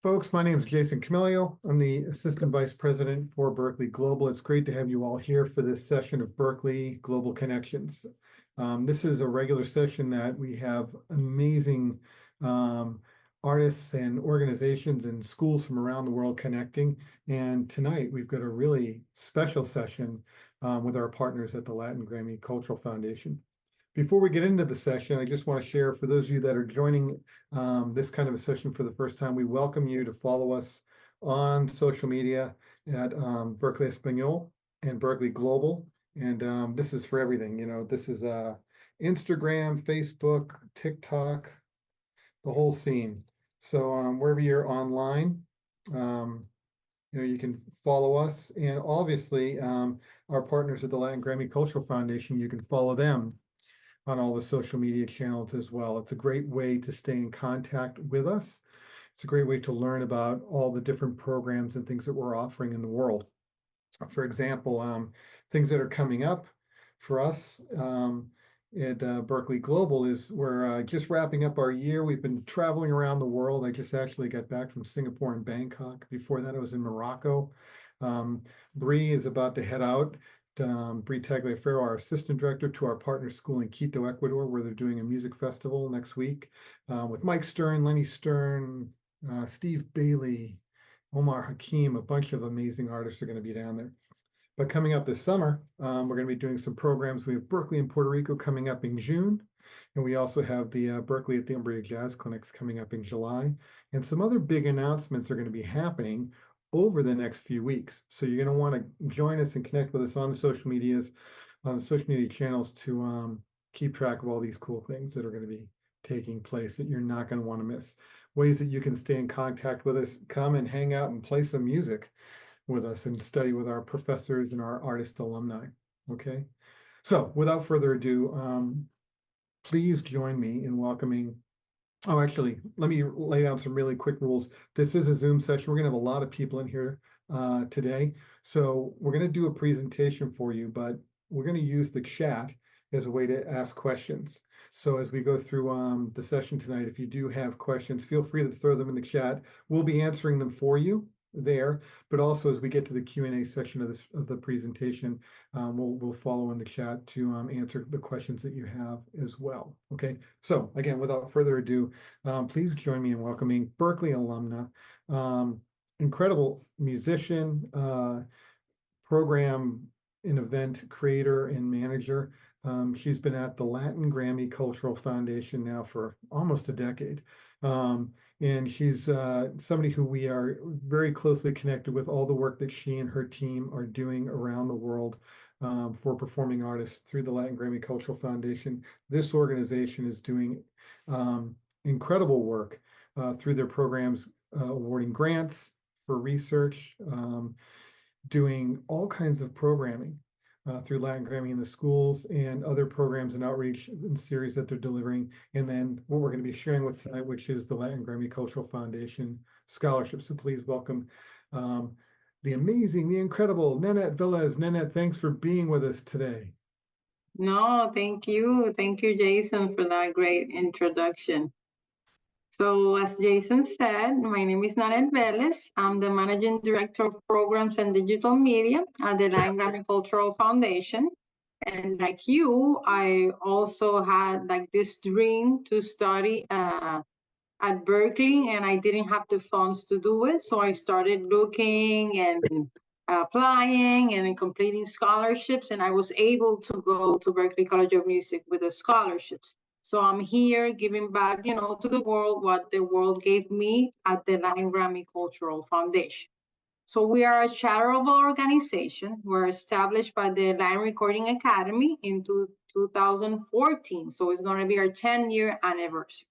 Folks, my name is Jason Camilio. I'm the Assistant Vice President for Berklee Global. It's great to have you all here for this session of Berklee Global Connections. This is a regular session that we have amazing artists and organizations and schools from around the world connecting. And tonight we've got a really special session with our partners at the Latin Grammy Cultural Foundation. Before we get into the session, I just want to share, for those of you that are joining this kind of a session for the first time, we welcome you to follow us on social media at Berklee Espanol and Berklee Global. And this is for everything. You know, this is Instagram, Facebook, TikTok, the whole scene. So wherever you're online, you can follow us. And obviously, our partners at the Latin Grammy Cultural Foundation, you can follow them on all the social media channels as well. It's a great way to stay in contact with us. It's a great way to learn about all the different programs and things that we're offering in the world. For example, things that are coming up for us at Berklee Global is we're just wrapping up our year. We've been traveling around the world. I just actually got back from Singapore and Bangkok. Before that, I was in Morocco. Bree is about to head out. Bree Tagliaferro, our assistant director, to our partner school in Quito, Ecuador, where they're doing a music festival next week with Mike Stern, Lenny Stern, Steve Bailey, Omar Hakim. A bunch of amazing artists are going to be down there. But coming up this summer, we're going to be doing some programs. We have Berklee in Puerto Rico coming up in June. And we also have the Berklee at the Umbria Jazz Clinics coming up in July. And some other big announcements are going to be happening over the next few weeks. So you're going to want to join us and connect with us on the social medias, on the social media channels to keep track of all these cool things that are going to be taking place that you're not going to want to miss. Ways that you can stay in contact with us, come and hang out and play some music with us and study with our professors and our artist alumni. Okay. So without further ado, please join me in welcoming. Oh, actually, let me lay down some really quick rules. This is a Zoom session. We're going to have a lot of people in here today. So we're going to do a presentation for you, but we're going to use the chat as a way to ask questions. So as we go through the session tonight, if you do have questions, feel free to throw them in the chat. We'll be answering them for you there, but also as we get to the Q&A section of the presentation, we'll follow in the chat to answer the questions that you have as well. Okay, so again, without further ado, please join me in welcoming Berklee alumna, incredible musician, program and event creator and manager. She's been at the Latin Grammy Cultural Foundation now for almost a decade. And she's somebody who we are very closely connected with, all the work that she and her team are doing around the world for performing artists through the Latin Grammy Cultural Foundation. This organization is doing incredible work through their programs, awarding grants for research, doing all kinds of programming through Latin Grammy in the schools and other programs and outreach and series that they're delivering. And then what we're going to be sharing with tonight, which is the Latin Grammy Cultural Foundation scholarship. So please welcome the amazing, the incredible Nannette Vélez. Nannette, thanks for being with us today. No, thank you. Thank you, Jason, for that great introduction. So as Jason said, my name is Nannette Vélez. I'm the Managing Director of Programs and Digital Media at the Latin Grammy Cultural Foundation. And like you, I also had like this dream to study at Berklee, and I didn't have the funds to do it. So I started looking and applying and completing scholarships, and I was able to go to Berklee College of Music with the scholarships. So I'm here giving back, to the world what the world gave me at the Latin Grammy Cultural Foundation. So we are a charitable organization. We're established by the Latin Recording Academy in 2014. So it's going to be our 10-year anniversary.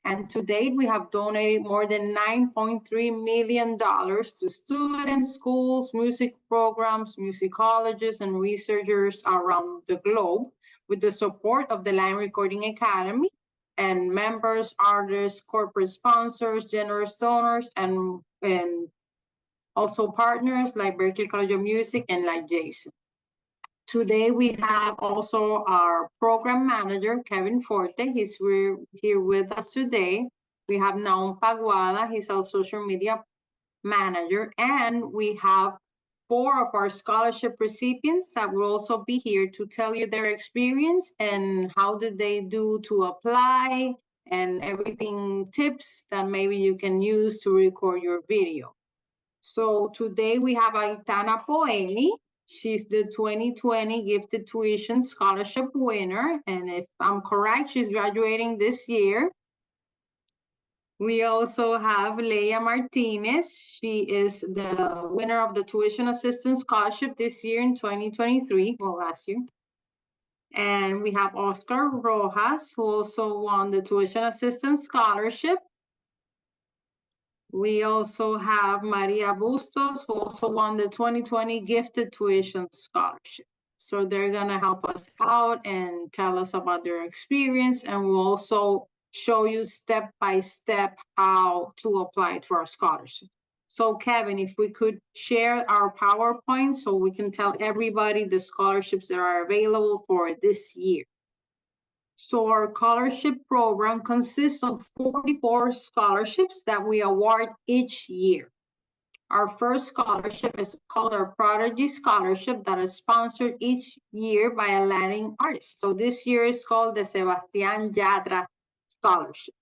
And to date, we have donated more than $9.3 million to students, schools, music programs, musicologists, and researchers around the globe with the support of the Latin Recording Academy and members, artists, corporate sponsors, generous donors, and also partners like Berklee College of Music and like Jason. Today, we have also our program manager, Kevin Forte. He's here with us today. We have Naum Paguada, he's our social media manager, and we have 4 of our scholarship recipients that will also be here to tell you their experience and how did they do to apply and everything, tips that maybe you can use to record your video. So today we have Aitana Poeli. She's the 2020 Gifted Tuition Scholarship winner, and if I'm correct, she's graduating this year. We also have Leia Martinez. She is the winner of the Tuition Assistance Scholarship this year in 2023, well, last year. And we have Oscar Rojas, who also won the Tuition Assistance Scholarship. We also have Maria Bustos, who also won the 2020 Gifted Tuition Scholarship. So they're gonna help us out and tell us about their experience, and we'll also show you step by step how to apply to our scholarship. So Kevin, if we could share our PowerPoint so we can tell everybody the scholarships that are available for this year. So our scholarship program consists of 44 scholarships that we award each year. Our first scholarship is called our Prodigy Scholarship that is sponsored each year by a Latin artist. So this year is called the Sebastián Yatra Scholarship.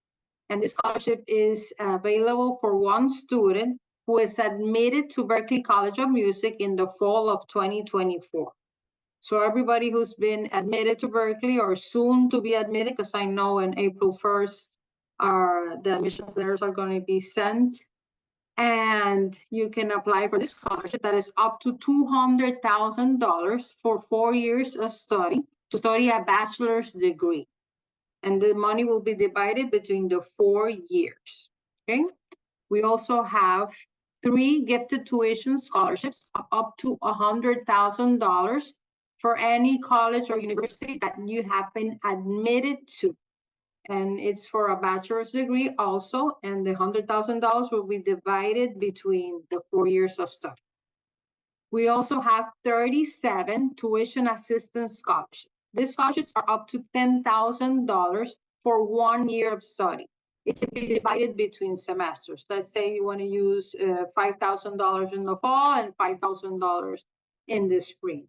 And this scholarship is available for one student who is admitted to Berklee College of Music in the fall of 2024. So everybody who's been admitted to Berklee or soon to be admitted, because I know in April 1st, the admissions letters are going to be sent. And you can apply for this scholarship that is up to $200,000 for 4 years of study to study a bachelor's degree. And the money will be divided between the 4 years, okay? We also have 3 gifted tuition scholarships up to $100,000 for any college or university that you have been admitted to. And it's for a bachelor's degree also, and the $100,000 will be divided between the 4 years of study. We also have 37 tuition assistance scholarships. These scholarships are up to $10,000 for 1 year of study. It can be divided between semesters. Let's say you want to use $5,000 in the fall and $5,000 in the spring.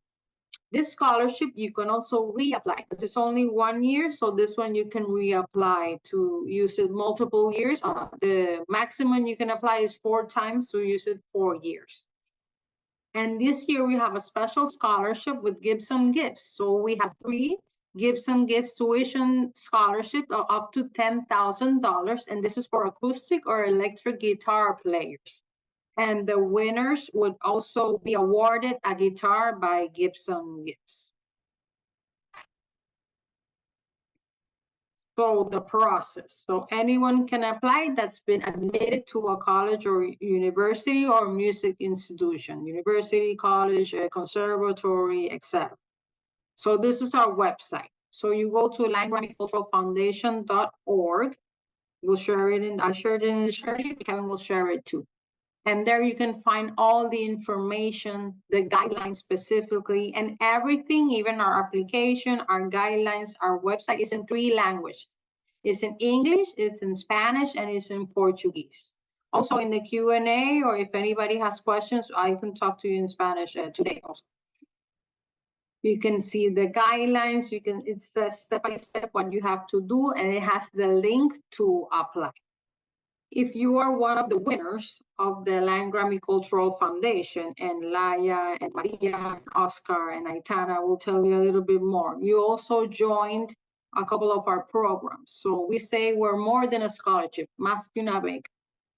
This scholarship, you can also reapply because it's only 1 year. So this one you can reapply to use it multiple years. The maximum you can apply is 4 times to use it 4 years. And this year we have a special scholarship with Gibson Gifts. So we have 3 Gibson Gifts tuition scholarships up to $10,000. And this is for acoustic or electric guitar players. And the winners would also be awarded a guitar by Gibson Gifts. So the process. So anyone can apply that's been admitted to a college or university or music institution, university, college, conservatory, etc. So this is our website. So you go to LandGrammyCulturalFoundation.org. We'll share it in, I shared it in the share, Kevin will share it too. And there you can find all the information, the guidelines specifically, and everything, even our application, our guidelines, our website is in 3 languages. It's in English, it's in Spanish, and it's in Portuguese. Also in the Q&A, or if anybody has questions, I can talk to you in Spanish today also. You can see the guidelines, it's the step-by-step what you have to do, and it has the link to apply. If you are one of the winners of the Land Grammy Cultural Foundation, and Laia and Maria and Oscar and Aitana will tell you a little bit more, you also joined a couple of our programs. So we say we're more than a scholarship, más que una beca.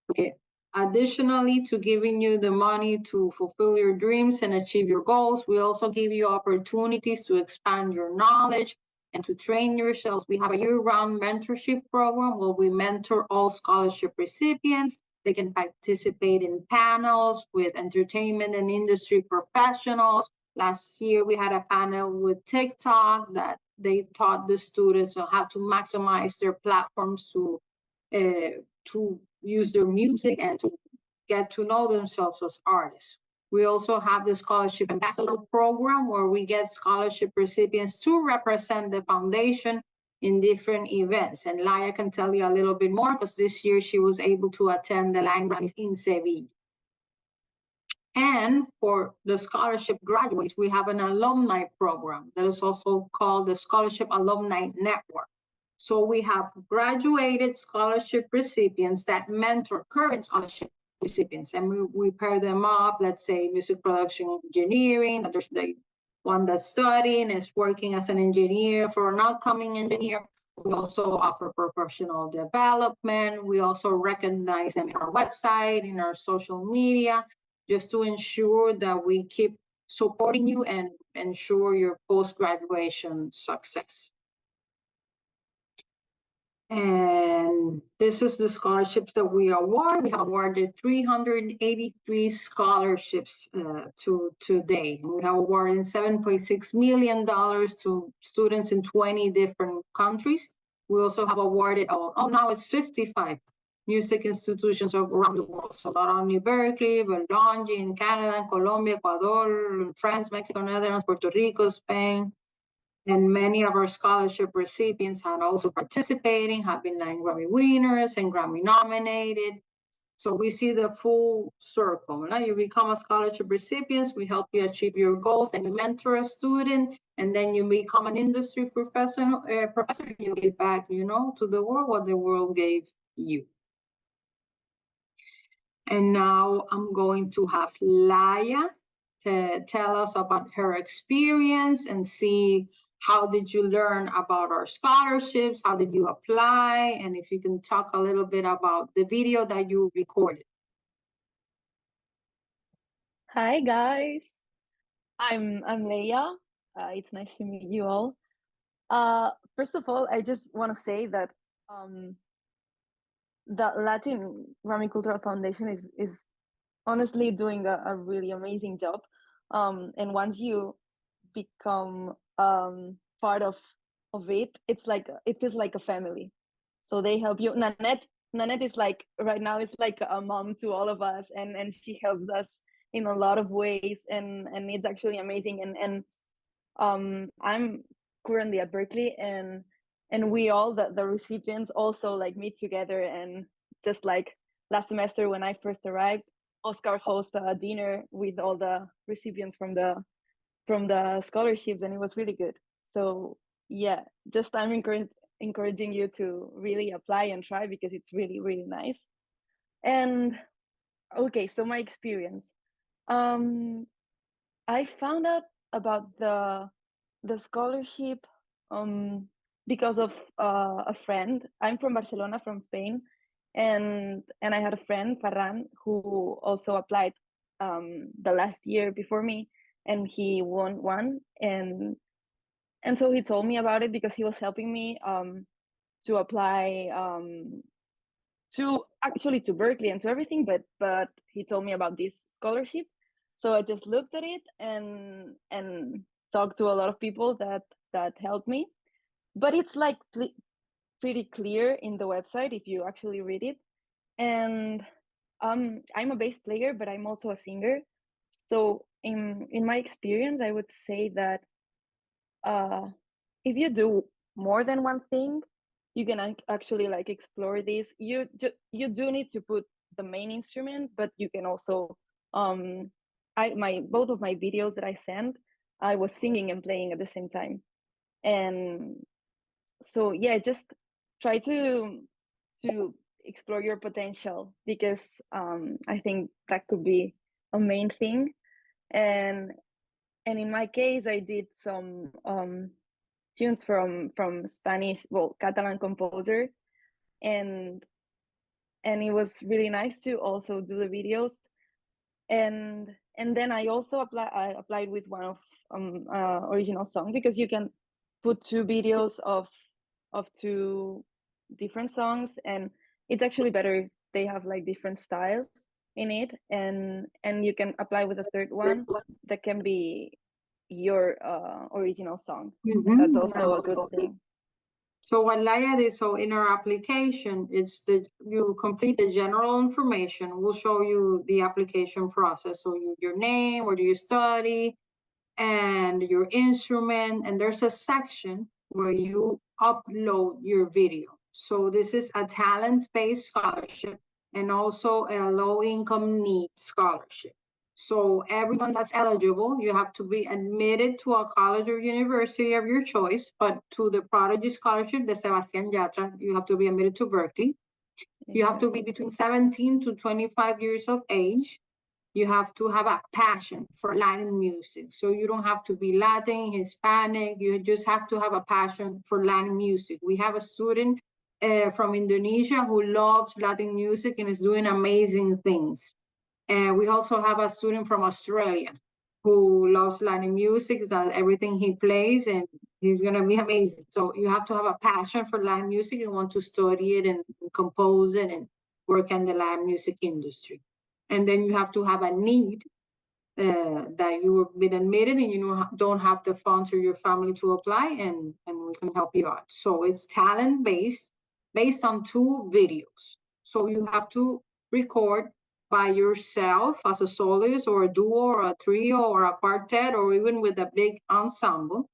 Okay. Additionally to giving you the money to fulfill your dreams and achieve your goals, we also give you opportunities to expand your knowledge and to train yourselves. We have a year-round mentorship program where we mentor all scholarship recipients. They can participate in panels with entertainment and industry professionals. Last year, we had a panel with TikTok that they taught the students on how to maximize their platforms to use their music and to get to know themselves as artists. We also have the Scholarship Ambassador Program where we get scholarship recipients to represent the foundation in different events. And Laia can tell you a little bit more because this year she was able to attend the Latin Grammys in Seville. And for the scholarship graduates, we have an alumni program that is also called the Scholarship Alumni Network. So we have graduated scholarship recipients that mentor current scholarship recipients, and we pair them up. Let's say music production engineering, there's the one that's studying is working as an engineer for an upcoming engineer. We also offer professional development. We also recognize them in our website, in our social media, just to ensure that we keep supporting you and ensure your post-graduation success. And this is the scholarships that we award. We have awarded 383 scholarships to date. We have awarded $7.6 million to students in 20 different countries. We also have awarded, now it's 55 music institutions around the world. So not only Berklee, but Bologna in Canada, Colombia, Ecuador, France, Mexico, Netherlands, Puerto Rico, Spain. And many of our scholarship recipients had also participating, have been 9 Grammy winners and Grammy nominated. So we see the full circle. Now you become a scholarship recipient, we help you achieve your goals, and you mentor a student, and then you become an industry professor, you give back, to the world what the world gave you. And now I'm going to have Laia to tell us about her experience and see how did you learn about our scholarships, how did you apply, and if you can talk a little bit about the video that you recorded. Hi guys, I'm Leia. It's nice to meet you all. First of all, I just want to say that the Latin Grammy Cultural Foundation is honestly doing a really amazing job. And once you become part of it, it feels like a family. So they help you. Nannette is like right now is like a mom to all of us, and she helps us in a lot of ways, and it's actually amazing. And I'm currently at Berklee, and we all the recipients also like meet together, and just like last semester when I first arrived, Oscar hosted a dinner with all the recipients from the scholarships, and it was really good. So yeah, just I'm encouraging you to really apply and try, because it's really, really nice. And okay, so my experience. I found out about the scholarship because of a friend. I'm from Barcelona, from Spain, and I had a friend, Ferran, who also applied the last year before me, and he won one. And so he told me about it because he was helping me to apply to Berklee and to everything, but he told me about this scholarship. So I just looked at it and talked to a lot of people that helped me. But it's like pretty clear in the website if you actually read it. And I'm a bass player, but I'm also a singer. So in my experience, I would say that if you do more than one thing, you can actually like explore this. You do need to put the main instrument, but you can also both of my videos that I sent, I was singing and playing at the same time. And so yeah, just try to explore your potential, because I think that could be a main thing. And in my case, I did some tunes from Spanish, Catalan composer, and it was really nice to also do the videos. And then I also applied with one of original song, because you can put 2 videos of 2 different songs, and it's actually better if they have like different styles in it, and you can apply with a third one that can be your original song. Mm-hmm. That's also a good thing. So what Laia did, so in our application, it's you complete the general information. We'll show you the application process. So your name, where do you study, and your instrument, and there's a section where you upload your video. So this is a talent-based scholarship and also a low-income needs scholarship. So everyone that's eligible, you have to be admitted to a college or university of your choice, but to the Prodigy Scholarship, the Sebastián Yatra, you have to be admitted to Berklee. You have to be between 17 to 25 years of age. You have to have a passion for Latin music. So you don't have to be Latin, Hispanic, you just have to have a passion for Latin music. We have a student from Indonesia who loves Latin music and is doing amazing things. And we also have a student from Australia who loves Latin music, that everything he plays, and he's gonna be amazing. So you have to have a passion for Latin music and want to study it and compose it and work in the Latin music industry. And then you have to have a need that you have been admitted and you don't have the funds or your family to apply, and we can help you out. So it's talent-based, based on 2 videos. So you have to record by yourself as a soloist or a duo or a trio or a quartet or even with a big ensemble.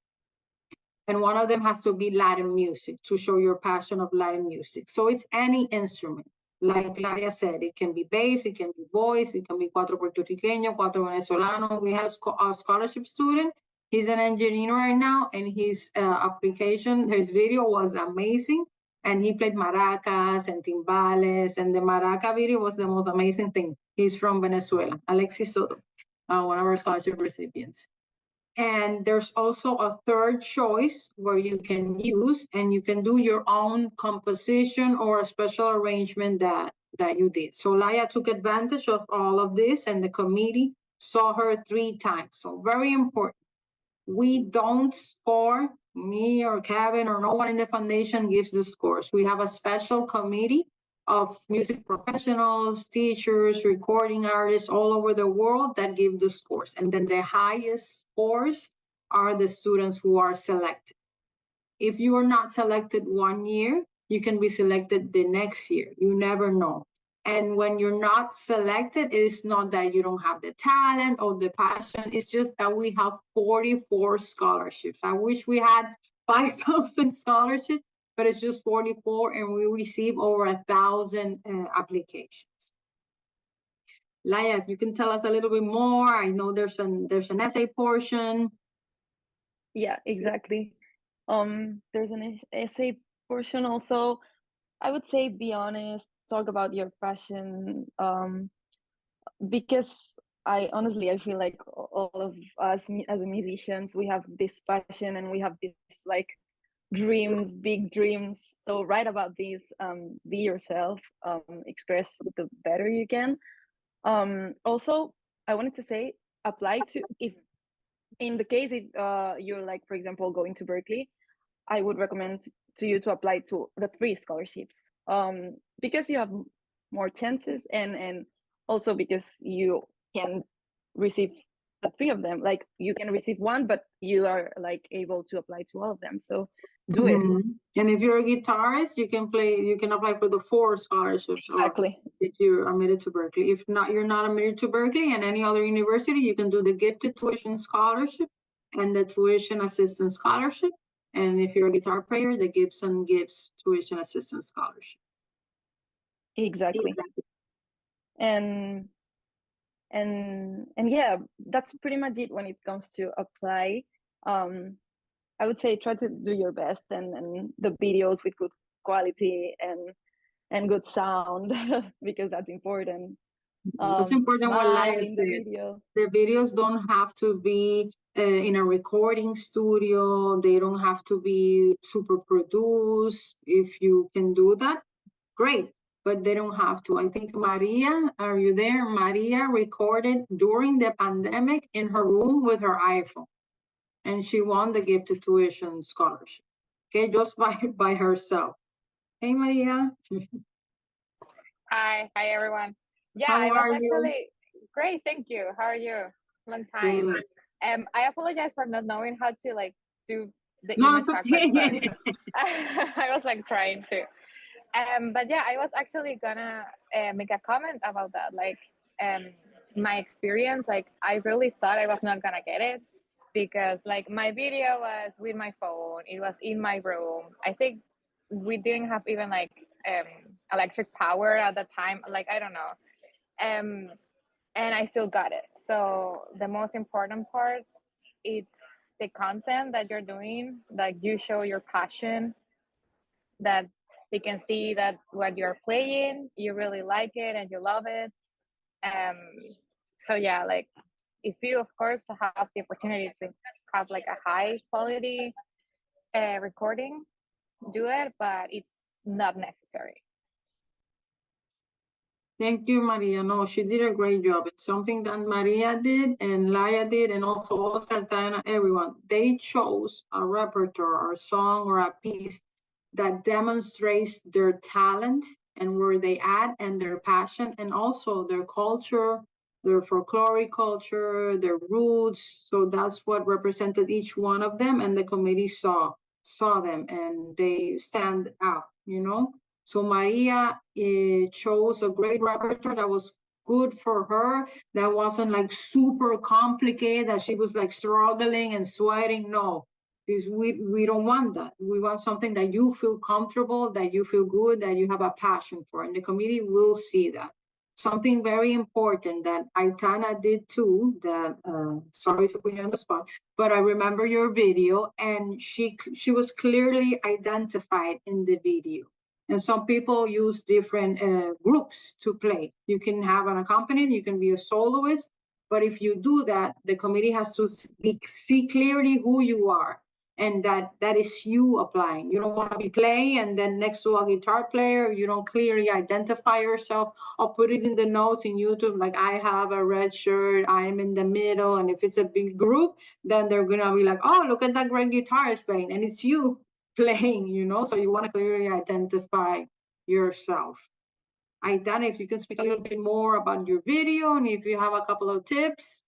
And one of them has to be Latin music to show your passion of Latin music. So it's any instrument. Like Laia said, it can be bass, it can be voice, it can be cuatro puertorriqueño, cuatro venezolano. We had a scholarship student. He's an engineer right now, and his application, his video was amazing. And he played maracas and timbales, and the maraca video was the most amazing thing. He's from Venezuela, Alexis Soto, one of our scholarship recipients. And there's also a third choice where you can use, and you can do your own composition or a special arrangement that you did. So Laia took advantage of all of this, and the committee saw her 3 times. So very important. We don't score, me or Kevin or no one in the foundation gives the scores. We have a special committee of music professionals, teachers, recording artists all over the world that give the scores. And then the highest scores are the students who are selected. If you are not selected one year, you can be selected the next year. You never know. And when you're not selected, it's not that you don't have the talent or the passion. It's just that we have 44 scholarships. I wish we had 5,000 scholarships, but it's just 44, and we receive over 1,000 applications. Laia, if you can tell us a little bit more. I know there's an essay portion. Yeah, exactly. There's an essay portion also. I would say be honest, talk about your passion, because I feel like all of us as musicians, we have this passion and we have this like dreams, big dreams. So write about these, be yourself, express the better you can. Also, I wanted to say, apply to, if in the case if you're like, for example, going to Berklee, I would recommend to you to apply to the 3 scholarships, because you have more chances, and also because you can receive the 3 of them. Like you can receive one, but you are like able to apply to all of them. So do it. And if you're a guitarist, you can apply for the 4 scholarships. Exactly. If you're admitted to Berklee. If not, you're not admitted to Berklee and any other university, you can do the gifted tuition scholarship and the tuition assistance scholarship. And if you're a guitar player, the Gibson Gibbs tuition assistance scholarship. Exactly. And yeah, that's pretty much it when it comes to apply. I would say try to do your best, and the videos with good quality and good sound, because that's important. It's important what Laia in the said. video. The videos don't have to be in a recording studio. They don't have to be super produced. If you can do that, great, but they don't have to. I think Maria, are you there? Maria recorded during the pandemic in her room with her iPhone, and she won the gifted tuition scholarship. Okay, just by herself. Hey, Maria. Hi everyone. Yeah, How I was are actually great, thank you. How are you? Long time. Good. I apologize for not knowing how to like do the No, image it's backwards, okay. but I was like trying to. But yeah, I was actually gonna make a comment about that. Like, my experience. Like, I really thought I was not gonna get it. because like my video was with my phone, it was in my room. I think we didn't have even like electric power at the time, like I don't know. And I still got it. So the most important part, it's the content that you're doing, like you show your passion, that they can see that what you're playing, you really like it and you love it. So yeah, like if you of course have the opportunity to have like a high quality recording, do it, but it's not necessary. Thank you, Maria. No, she did a great job. It's something that Maria did and Laia did, and also Oscar, Diana, everyone. They chose a repertoire or song or a piece that demonstrates their talent and where they at and their passion and also their culture, their folkloric culture, their roots. So that's what represented each one of them, and the committee saw them and they stand out, you know. So Maria chose a great repertoire that was good for her, that wasn't like super complicated, that she was like struggling and sweating. No, because we don't want that. We want something that you feel comfortable, that you feel good, that you have a passion for, and the committee will see that. Something very important that Aitana did too, that sorry to put you on the spot, but I remember your video, and she was clearly identified in the video. And some people use different groups to play. You can have an accompanist, you can be a soloist, but if you do that, the committee has to see clearly who you are, and that is you applying. You don't want to be playing and then next to a guitar player, you don't clearly identify yourself, or put it in the notes in YouTube, like I have a red shirt, I'm in the middle, and if it's a big group, then they're gonna be like, oh, look at that great guitarist playing, and it's you playing, you know, so you want to clearly identify yourself. Aitana, if you can speak a little bit more about your video and if you have a couple of tips.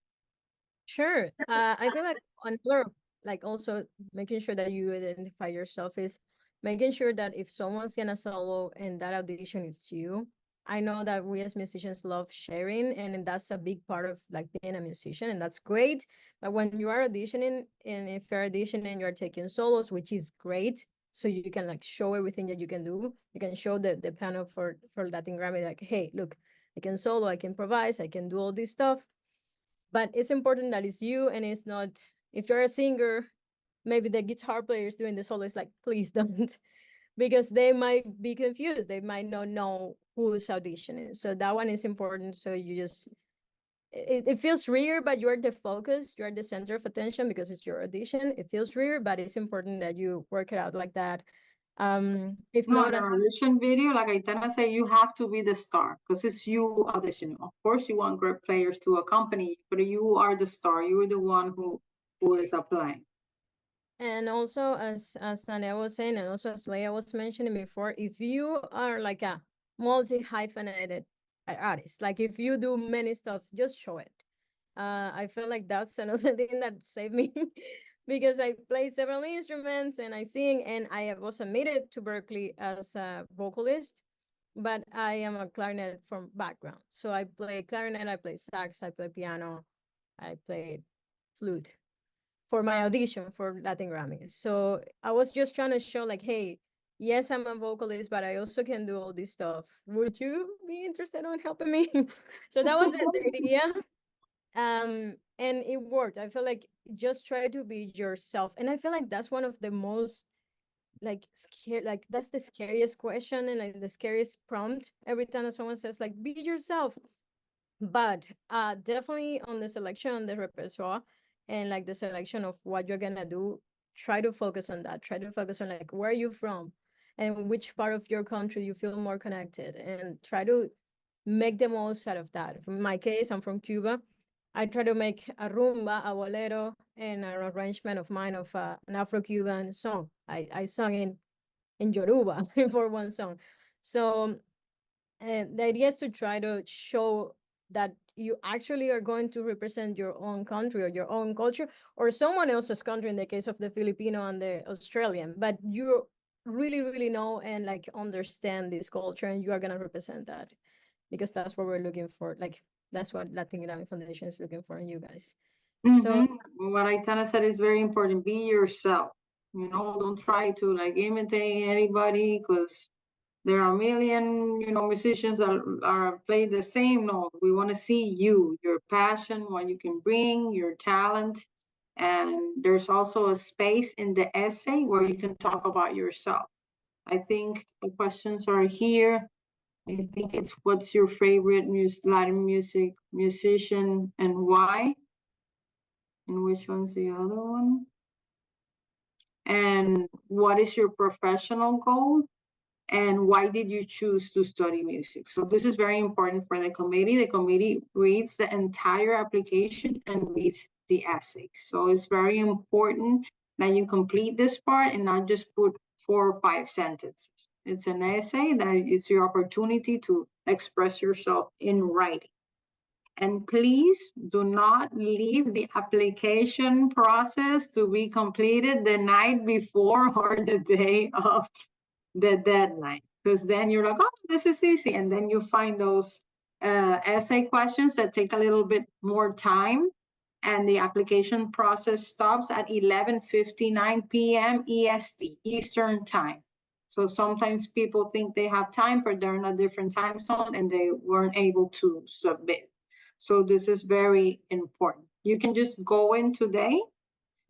Sure. I feel like another, like also making sure that you identify yourself is making sure that if someone's gonna solo and that audition is you. I know that we as musicians love sharing, and that's a big part of like being a musician, and that's great. But when you are auditioning, and if you're auditioning, you're taking solos, which is great. So you can like show everything that you can do. You can show the panel for Latin Grammy, like, hey, look, I can solo, I can improvise, I can do all this stuff. But it's important that it's you, and it's not, if you're a singer, maybe the guitar player is doing the solo, it's like, please don't, because they might be confused. They might not know who's auditioning. So that one is important. So you just, it feels weird, but you're the focus, you're the center of attention because it's your audition. It feels weird, but it's important that you work it out like that. If No, not, an audition video, like Aitana said, you have to be the star because it's you auditioning. Of course, you want great players to accompany you, but you are the star. You are the one who is applying. and also, as Nannette was saying, and also as Leia was mentioning before, if you are like a multi-hyphenated artist, like if you do many stuff, just show it. I feel like that's another thing that saved me because I play several instruments and I sing, and I was admitted to Berklee as a vocalist, but I am a clarinet from background. So I play clarinet, I play sax, I play piano, I play flute for my audition for Latin Grammy. So I was just trying to show like, hey, yes, I'm a vocalist, but I also can do all this stuff. Would you be interested in helping me? So that was the idea. And it worked. I feel like just try to be yourself. And I feel like that's one of the most like scared, like that's the scariest question and like the scariest prompt every time that someone says like, be yourself. But definitely on the selection on the repertoire and like the selection of what you're gonna do, try to focus on that. Try to focus on like where are you from and which part of your country you feel more connected, and try to make the most out of that. In my case, I'm from Cuba. I try to make a rumba, a bolero, and an arrangement of mine of an Afro-Cuban song. I sung in Yoruba for one song. So the idea is to try to show that you actually are going to represent your own country or your own culture or someone else's country in the case of the Filipino and the Australian, but you really, really know and like understand this culture, and you are going to represent that because that's what we're looking for. Like, that's what Latin Grammy Foundation is looking for in you guys. So What I kind of said is very important. Be yourself. Don't try to like imitate anybody because there are a million, musicians that are play the same. No, we want to see you, your passion, what you can bring, your talent. And there's also a space in the essay where you can talk about yourself. I think the questions are here. I think it's what's your favorite Latin music musician and why? And which one's the other one? And what is your professional goal? And why did you choose to study music? So this is very important for the committee. The committee reads the entire application and reads the essays. So it's very important that you complete this part and not just put 4 or 5 sentences. It's an essay that is your opportunity to express yourself in writing. And please do not leave the application process to be completed the night before or the day of the deadline, because then you're like, oh, this is easy. And then you find those essay questions that take a little bit more time, and the application process stops at 11:59 p.m. EST, Eastern Time. So sometimes people think they have time, but they're in a different time zone and they weren't able to submit. So this is very important. You can just go in today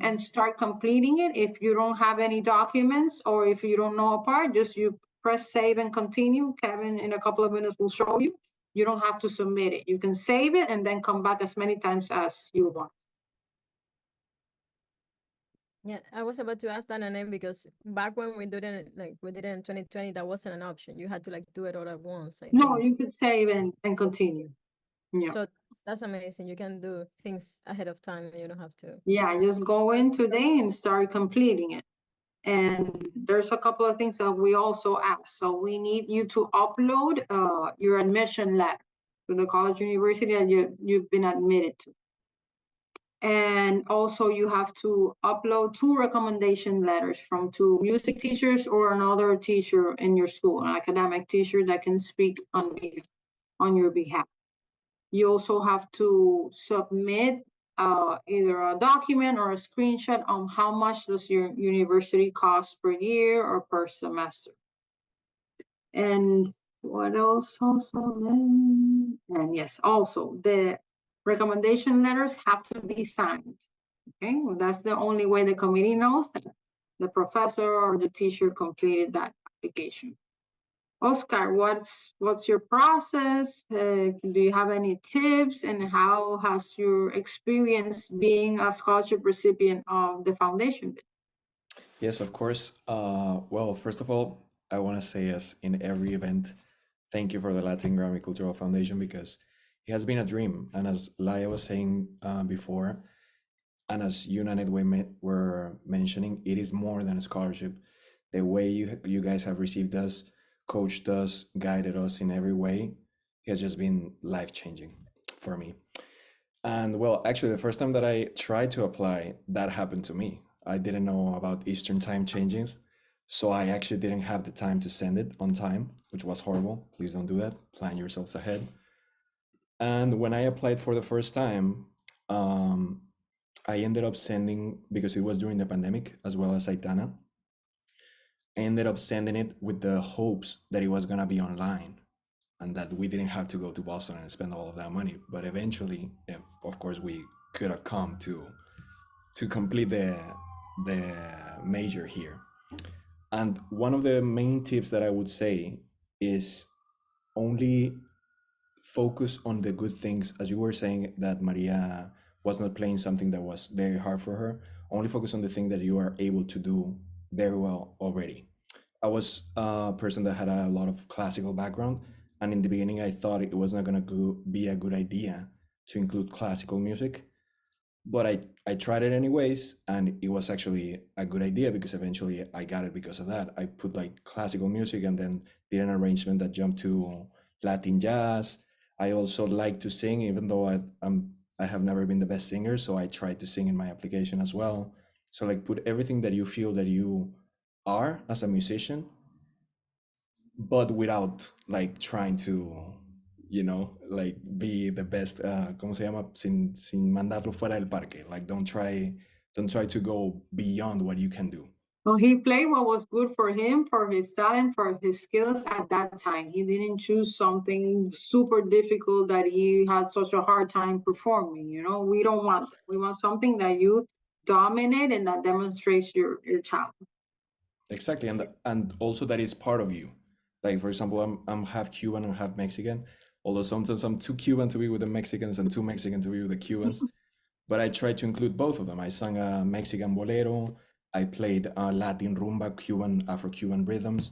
and start completing it. If you don't have any documents or if you don't know a part, just you press save and continue. Kevin in a couple of minutes will show you. You don't have to submit it. You can save it and then come back as many times as you want. yeah, I was about to ask that name because back when we did it, we did it in 2020, that wasn't an option. You had to do it all at once, I No, think. you could save and continue. Yeah. So that's amazing. You can do things ahead of time and you don't have to. Yeah, just go in today and start completing it. And there's a couple of things that we also ask. So we need you to upload your admission letter to the college university that you've been admitted to. And also you have to upload 2 recommendation letters from 2 music teachers or another teacher in your school, an academic teacher that can speak on your behalf. You also have to submit either a document or a screenshot on how much does your university cost per year or per semester. And what else also then? And yes, also the recommendation letters have to be signed. Okay, well, that's the only way the committee knows that the professor or the teacher completed that application. Oscar, what's your process? Do you have any tips, and how has your experience being a scholarship recipient of the foundation been? Yes, of course. Well, first of all, I want to say, as in every event, thank you for the Latin Grammy Cultural Foundation, because it has been a dream. And as Laia was saying before, and as you, Nannette, were mentioning, it is more than a scholarship. The way you guys have received us, coached us, guided us in every way, has just been life-changing for me. And well, actually, the first time that I tried to apply, that happened to me. I didn't know about Eastern time changings, so I actually didn't have the time to send it on time, which was horrible. Please don't do that. Plan yourselves ahead. And when I applied for the first time, I ended up sending, because it was during the pandemic as well as Aitana, I ended up sending it with the hopes that it was gonna be online and that we didn't have to go to Boston and spend all of that money. But eventually, of course, we could have come to complete the major here. And one of the main tips that I would say is only focus on the good things. As you were saying that Maria was not playing something that was very hard for her, only focus on the thing that you are able to do very well already. I was a person that had a lot of classical background, and in the beginning I thought it was not going to be a good idea to include classical music, but I tried it anyways, and it was actually a good idea because eventually I got it because of that. I put classical music and then did an arrangement that jumped to Latin jazz. I also like to sing, even though I have never been the best singer, so I tried to sing in my application as well. So put everything that you feel that you are as a musician, but without trying to you know, like be the best, ¿cómo se llama? Sin mandarlo fuera del parque. Like don't try to go beyond what you can do. Well, he played what was good for him, for his talent, for his skills at that time. He didn't choose something super difficult that he had such a hard time performing. You know, we don't want that. We want something that you dominate and that demonstrates your talent. Exactly, and also that is part of you. Like for example, I'm half Cuban and half Mexican. Although sometimes I'm too Cuban to be with the Mexicans and too Mexican to be with the Cubans. But I try to include both of them. I sang a Mexican bolero. I played Latin rumba, Cuban, Afro-Cuban rhythms,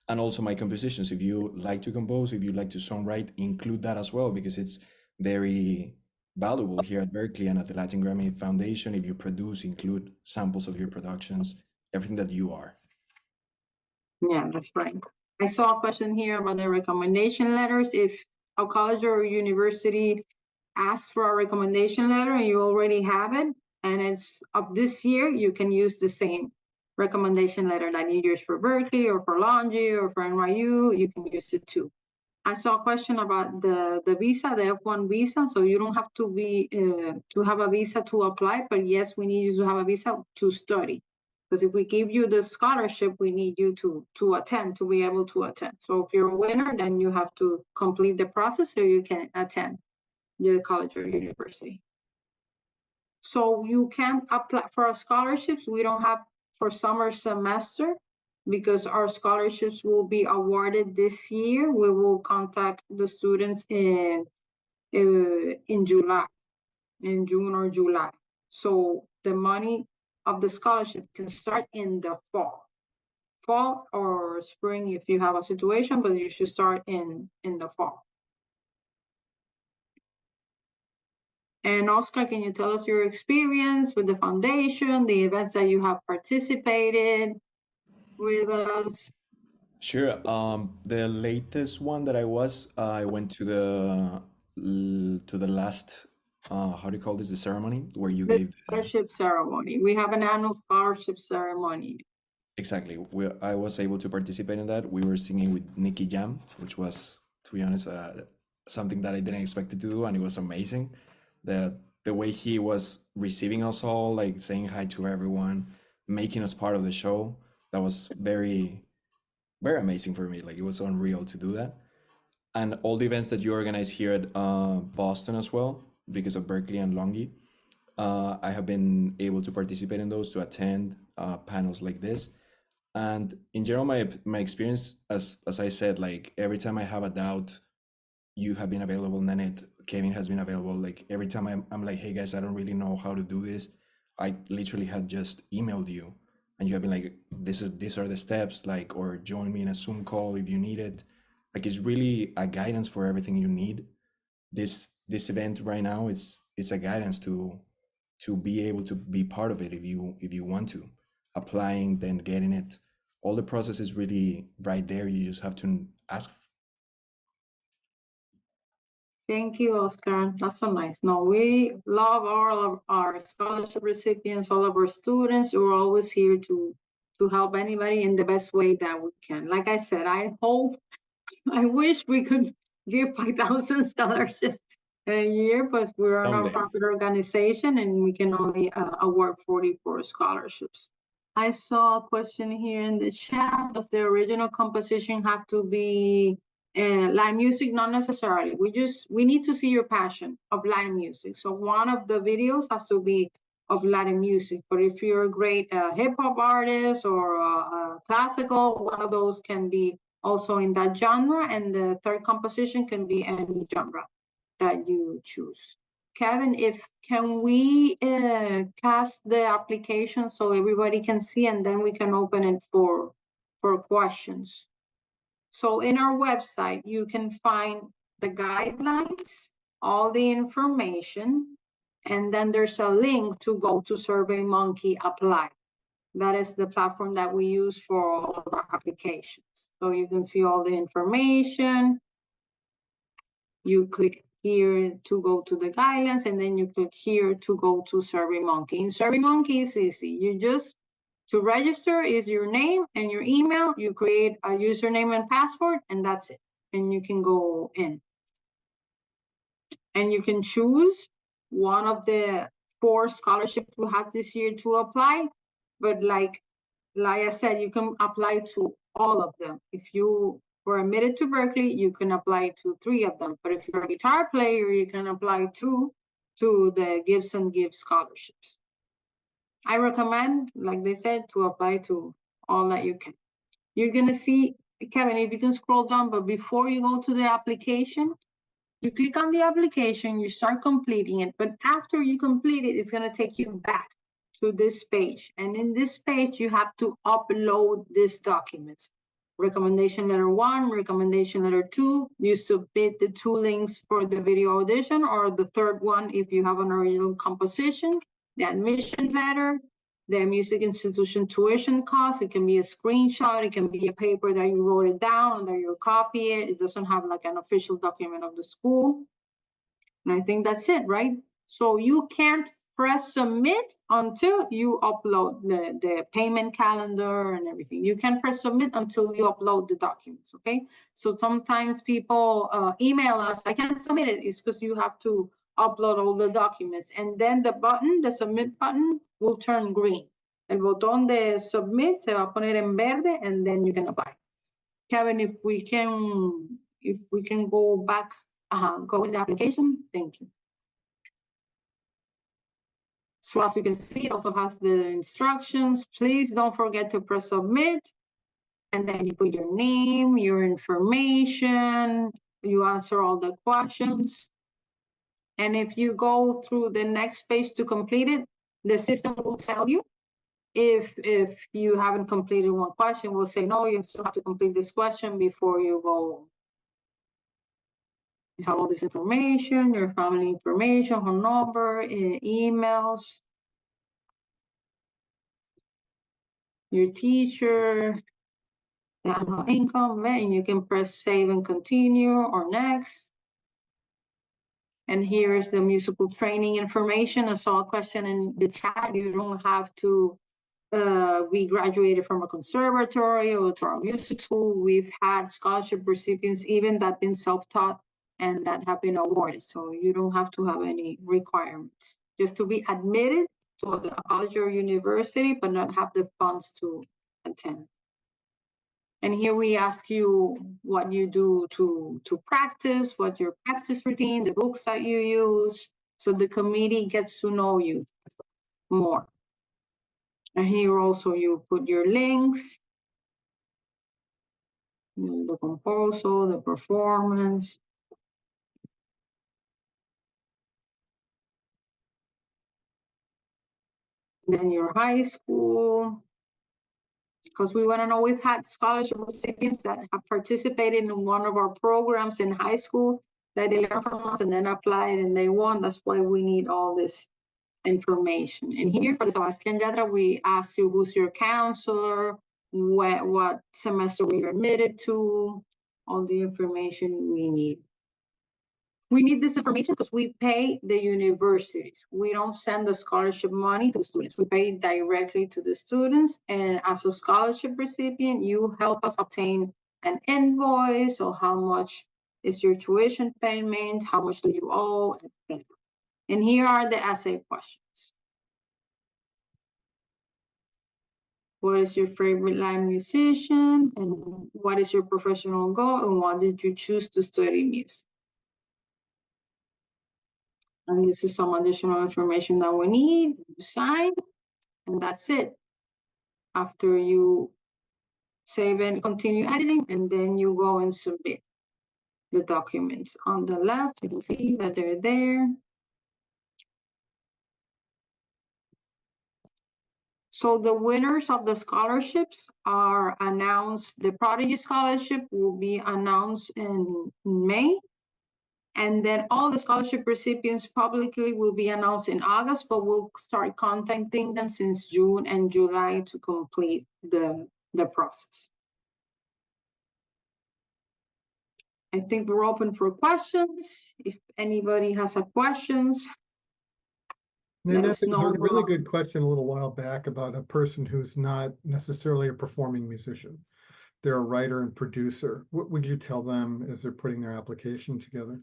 and also my compositions. If you like to compose, if you like to songwrite, include that as well, because it's very valuable here at Berklee and at the Latin Grammy Foundation. If you produce, include samples of your productions, everything that you are. Yeah, that's right. I saw a question here about the recommendation letters. If a college or university asks for a recommendation letter and you already have it, and it's of this year, you can use the same recommendation letter that you use for Berklee or for Longy or for NYU. You can use it too. I saw a question about the visa, the F1 visa. So you don't have to be to have a visa to apply, but yes, we need you to have a visa to study. Because if we give you the scholarship, we need you to attend, to be able to attend. So if you're a winner, then you have to complete the process so you can attend the college or university. So you can apply for our scholarships. We don't have for summer semester because our scholarships will be awarded this year. We will contact the students in July, in June or July. So the money of the scholarship can start in the fall or spring if you have a situation, but you should start in the fall. And Oscar, can you tell us your experience with the foundation, the events that you have participated with us? Sure. The latest one that I went to the last, how do you call this? The ceremony where you The gave. scholarship ceremony. We have an annual scholarship ceremony. Exactly. I was able to participate in that. We were singing with Nicky Jam, which was, to be honest, something that I didn't expect to do, and it was amazing. The way he was receiving us all, like saying hi to everyone, making us part of the show, that was very, very amazing for me. Like it was unreal to do that. And all the events that you organize here at Boston as well, because of Berklee and Longy, I have been able to participate in those, to attend panels like this. And in general, my experience, as I said, like every time I have a doubt, you have been available. Nannette, Kevin has been available. Like every time I'm like, hey guys, I don't really know how to do this. I literally had just emailed you, and you have been like, these are the steps, like, or join me in a Zoom call if you need it. Like it's really a guidance for everything you need. This event right now, it's a guidance to be able to be part of it if you want to. Applying, then getting it. All the process is really right there. You just have to ask. Thank you, Oscar. That's so nice. No, we love all of our scholarship recipients, all of our students. We're always here to help anybody in the best way that we can. Like I said, I wish we could give 5,000 scholarships a year, but we're a Someday. nonprofit organization and we can only award 44 scholarships. I saw a question here in the chat. Does the original composition have to be Latin music? Not necessarily. We need to see your passion of Latin music. So one of the videos has to be of Latin music. But if you're a great hip hop artist or classical, one of those can be also in that genre, and the third composition can be any genre that you choose. Kevin, can we cast the application so everybody can see, and then we can open it for questions. So in our website, you can find the guidelines, all the information, and then there's a link to go to SurveyMonkey Apply. That is the platform that we use for all of our applications. So you can see all the information. You click here to go to the guidelines, and then you click here to go to SurveyMonkey. In SurveyMonkey, it's easy. You just, to register is your name and your email. You create a username and password, and that's it. And you can go in. and you can choose one of the 4 scholarships we have this year to apply. But like I said, you can apply to all of them. If you were admitted to Berklee, you can apply to 3 of them. But if you're a guitar player, you can apply to the Gibson Gibbs scholarships. I recommend, like they said, to apply to all that you can. You're gonna see, Kevin, if you can scroll down, but before you go to the application, you click on the application, you start completing it, but after you complete it, it's gonna take you back to this page. And in this page, you have to upload these documents. Recommendation letter 1, recommendation letter 2, you submit the 2 links for the video audition, or the 3rd one if you have an original composition, the admission letter, the music institution tuition cost. It can be a screenshot, it can be a paper that you wrote it down, that you copy it. It doesn't have like an official document of the school. And I think that's it, right? So you can't press submit until you upload the payment calendar and everything. You can press submit until you upload the documents, okay? So sometimes people email us, I can't submit it. It's because you have to upload all the documents. And then the button, the submit button, will turn green. El botón de submit se va a poner en verde, and then you can apply. Kevin, if we can go back, go with the application, thank you. So as you can see, it also has the instructions. Please don't forget to press submit. And then you put your name, your information, you answer all the questions. And if you go through the next page to complete it, the system will tell you if you haven't completed one question. We'll say, no, you still have to complete this question before you go. You have all this information, your family information, phone number, emails, your teacher, the annual income, and you can press save and continue or next. And here's the musical training information. I saw a question in the chat. You don't have to be graduated from a conservatory or to our music school. We've had scholarship recipients even that have been self-taught and that have been awarded. So you don't have to have any requirements. Just to be admitted to a college or university, but not have the funds to attend. And here we ask you what you do to practice, what's your practice routine, the books that you use, so the committee gets to know you more. And here also you put your links, the composal, the performance. Then your high school, because we want to know, we've had scholarship recipients that have participated in one of our programs in high school that they learned from us and then applied and they won. That's why we need all this information. And here for the Sebastian Yatra, we ask you who's your counselor, what semester we were admitted to, all the information we need. We need this information because we pay the universities. We don't send the scholarship money to the students. We pay directly to the students. And as a scholarship recipient, you help us obtain an invoice or how much is your tuition payment, how much do you owe, etc. And here are the essay questions. What is your favorite live musician? And what is your professional goal? And why did you choose to study music? And this is some additional information that we need. You sign, and that's it. After you save and continue editing, and then you go and submit the documents. On the left, you can see that they're there. So the winners of the scholarships are announced. The Prodigy Scholarship will be announced in May. And then all the scholarship recipients publicly will be announced in August, but we'll start contacting them since June and July to complete the process. I think we're open for questions. If anybody has a questions. Nannette, there was a really good question a little while back about a person who's not necessarily a performing musician. They're a writer and producer. What would you tell them as they're putting their application together?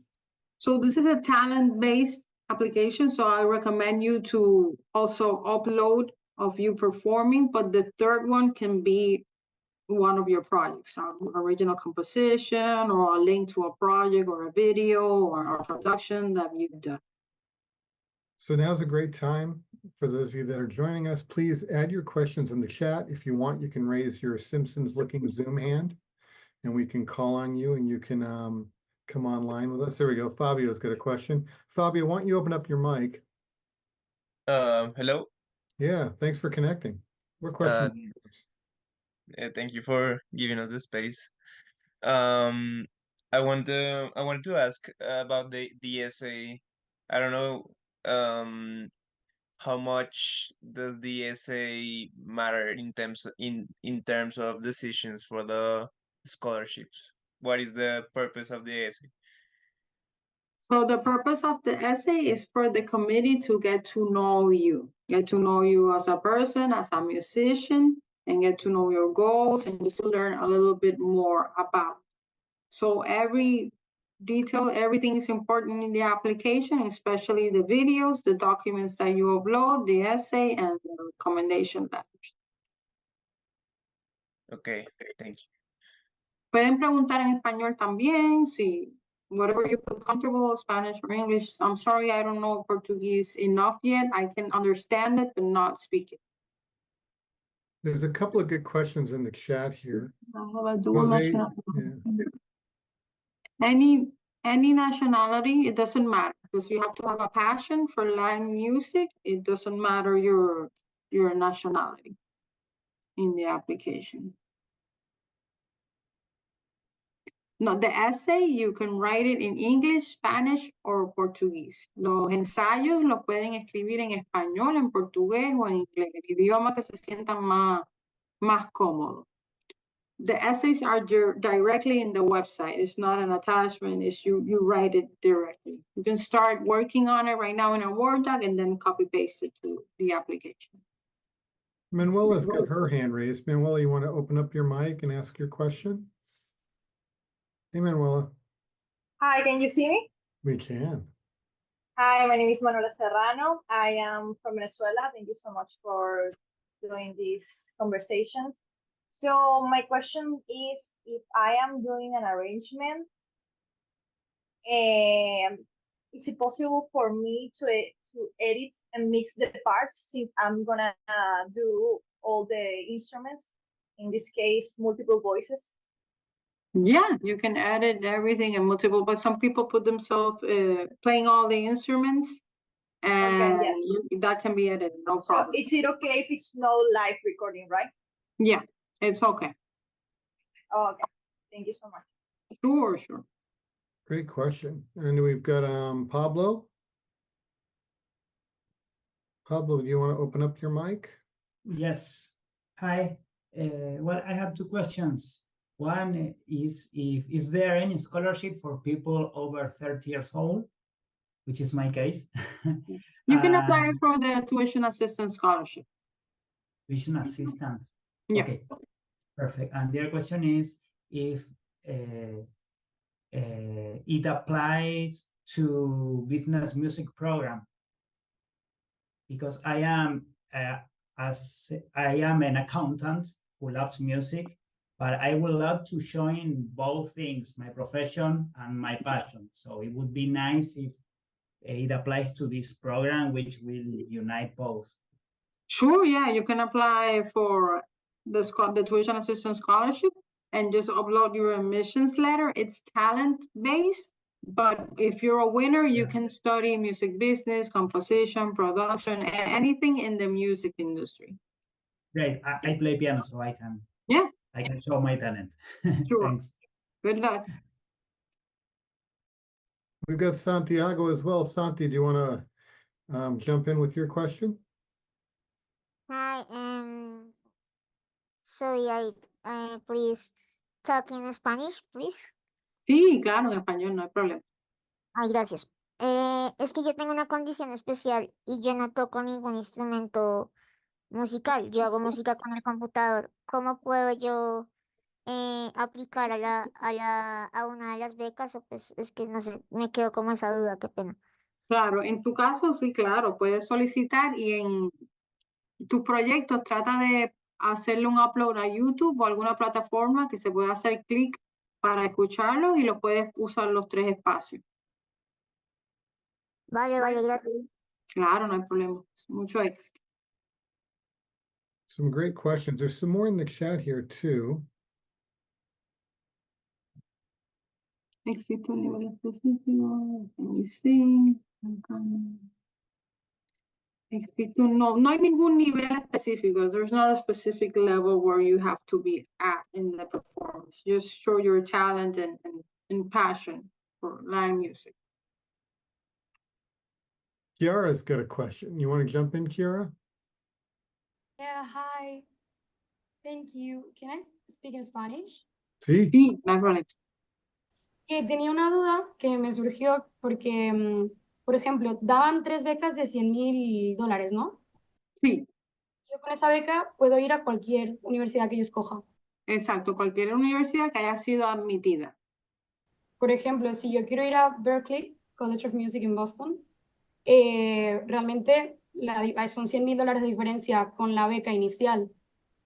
So this is a talent-based application, so I recommend you to also upload of you performing, but the third one can be one of your projects, original composition or a link to a project or a video or a production that you've done. So now's a great time for those of you that are joining us. Please add your questions in the chat. If you want, you can raise your Simpsons-looking Zoom hand, and we can call on you, and you can come online with us. There we go. Fabio's got a question. Fabio, why don't you open up your mic? Hello. Yeah, thanks for connecting. What question? Thank you for giving us the space. I wanted to ask about the essay. I don't know how much does the essay matter in terms of decisions for the scholarships? What is the purpose of the essay? So the purpose of the essay is for the committee to get to know you as a person, as a musician, and get to know your goals and just to learn a little bit more about. So every detail, everything is important in the application, especially the videos, the documents that you upload, the essay, and the recommendation letters. Okay, thank you. Pueden preguntar en español también, si whatever you feel comfortable, Spanish or English. I'm sorry, I don't know Portuguese enough yet. I can understand it, but not speak it. There's a couple of good questions in the chat here. I have a dual Jose, nationality. Any nationality, it doesn't matter, because you have to have a passion for Latin music. It doesn't matter your nationality in the application. No, the essay, you can write it in English, Spanish, or Portuguese. Los ensayos los pueden escribir en español, en portugués o en inglés, el idioma que se sientan más cómodo. The essays are directly in the website. It's not an attachment. It's you write it directly. You can start working on it right now in a Word doc and then copy paste it to the application. Manuela's got her hand raised. Manuela, you want to open up your mic and ask your question? Hey, Manuela. Hi, can you see me? We can. Hi, my name is Manuela Serrano. I am from Venezuela. Thank you so much for doing these conversations. So my question is, if I am doing an arrangement, is it possible for me to edit and mix the parts, since I'm gonna do all the instruments, in this case, multiple voices? Yeah, you can edit everything in multiple, but some people put themselves playing all the instruments, and Okay, yeah. that can be edited, no So problem. is it okay if it's no live recording, right? Yeah, it's okay. Oh, okay, thank you so much. Sure. Great question. And we've got Pablo. Pablo, do you want to open up your mic? Yes. Hi. Well, I have two questions. One is there any scholarship for people over 30 years old, which is my case? You can apply for the tuition assistance scholarship. Tuition assistance. Yeah. Okay, perfect. And the other question is if it applies to business music program, because I am an accountant who loves music, but I would love to join both things, my profession and my passion. So it would be nice if it applies to this program, which will unite both. Sure, yeah, you can apply for the tuition assistance scholarship and just upload your admissions letter. It's talent-based, but if you're a winner, you can study music business, composition, production, and anything in the music industry. Great. I play piano, so I can show my talent. Sure. Thanks. Good luck. We've got Santiago as well. Santi, do you want to jump in with your question? Hi, sorry, please talk in Spanish, please. Sí, claro, en español, no hay problema. Ay, gracias. Es que yo tengo una condición especial y yo no toco ningún instrumento musical. Yo hago música con el computador. ¿Cómo puedo yo aplicar a una de las becas, o pues es que no sé, me quedo como esa duda, qué pena. Claro, en tu caso sí, claro, puedes solicitar y en tus proyectos trata de hacerle un upload a YouTube o alguna plataforma que se pueda hacer clic para escucharlos y lo puedes usar los 3 espacios. Vale, gracias. Claro, no hay problema. Mucho éxito. Some great questions. There's some more in the chat here too. Existe un nivel específico. Let me see. No hay ningún nivel específico. There's not a specific level where you have to be at in the performance. Just show your talent and passion for live music. Kiara's got a question. You want to jump in, Kiara? Yeah, hi. Thank you. Can I speak in Spanish? Sí. Sí, no hay problema. Tenía una duda que me surgió porque, por ejemplo, daban 3 becas de $100,000, ¿no? Sí, Yo con esa beca puedo ir a cualquier universidad que yo escoja. exacto. Cualquier universidad que haya sido admitida. Por ejemplo, si yo quiero ir a Berklee, College of Music en Boston, realmente son $100,000 de diferencia con la beca inicial.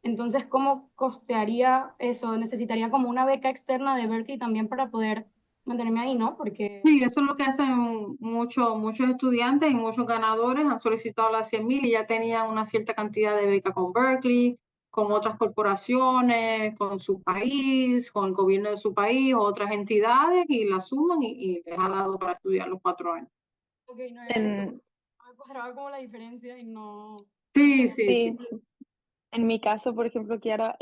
Entonces, ¿cómo costearía eso? Necesitaría como una beca externa de Berklee también para poder mantenerme ahí, ¿no? Porque Sí, eso es lo que hacen muchos estudiantes y muchos ganadores. Han solicitado las 100,000 y ya tenían una cierta cantidad de beca con Berklee, con otras corporaciones, con su país, con el gobierno de su país, otras entidades, y la suman y les ha dado para estudiar los 4 años. ok, no era eso. Me cuadraba como la diferencia y no... Sí, Sí, sí. en mi caso, por ejemplo, Kiara,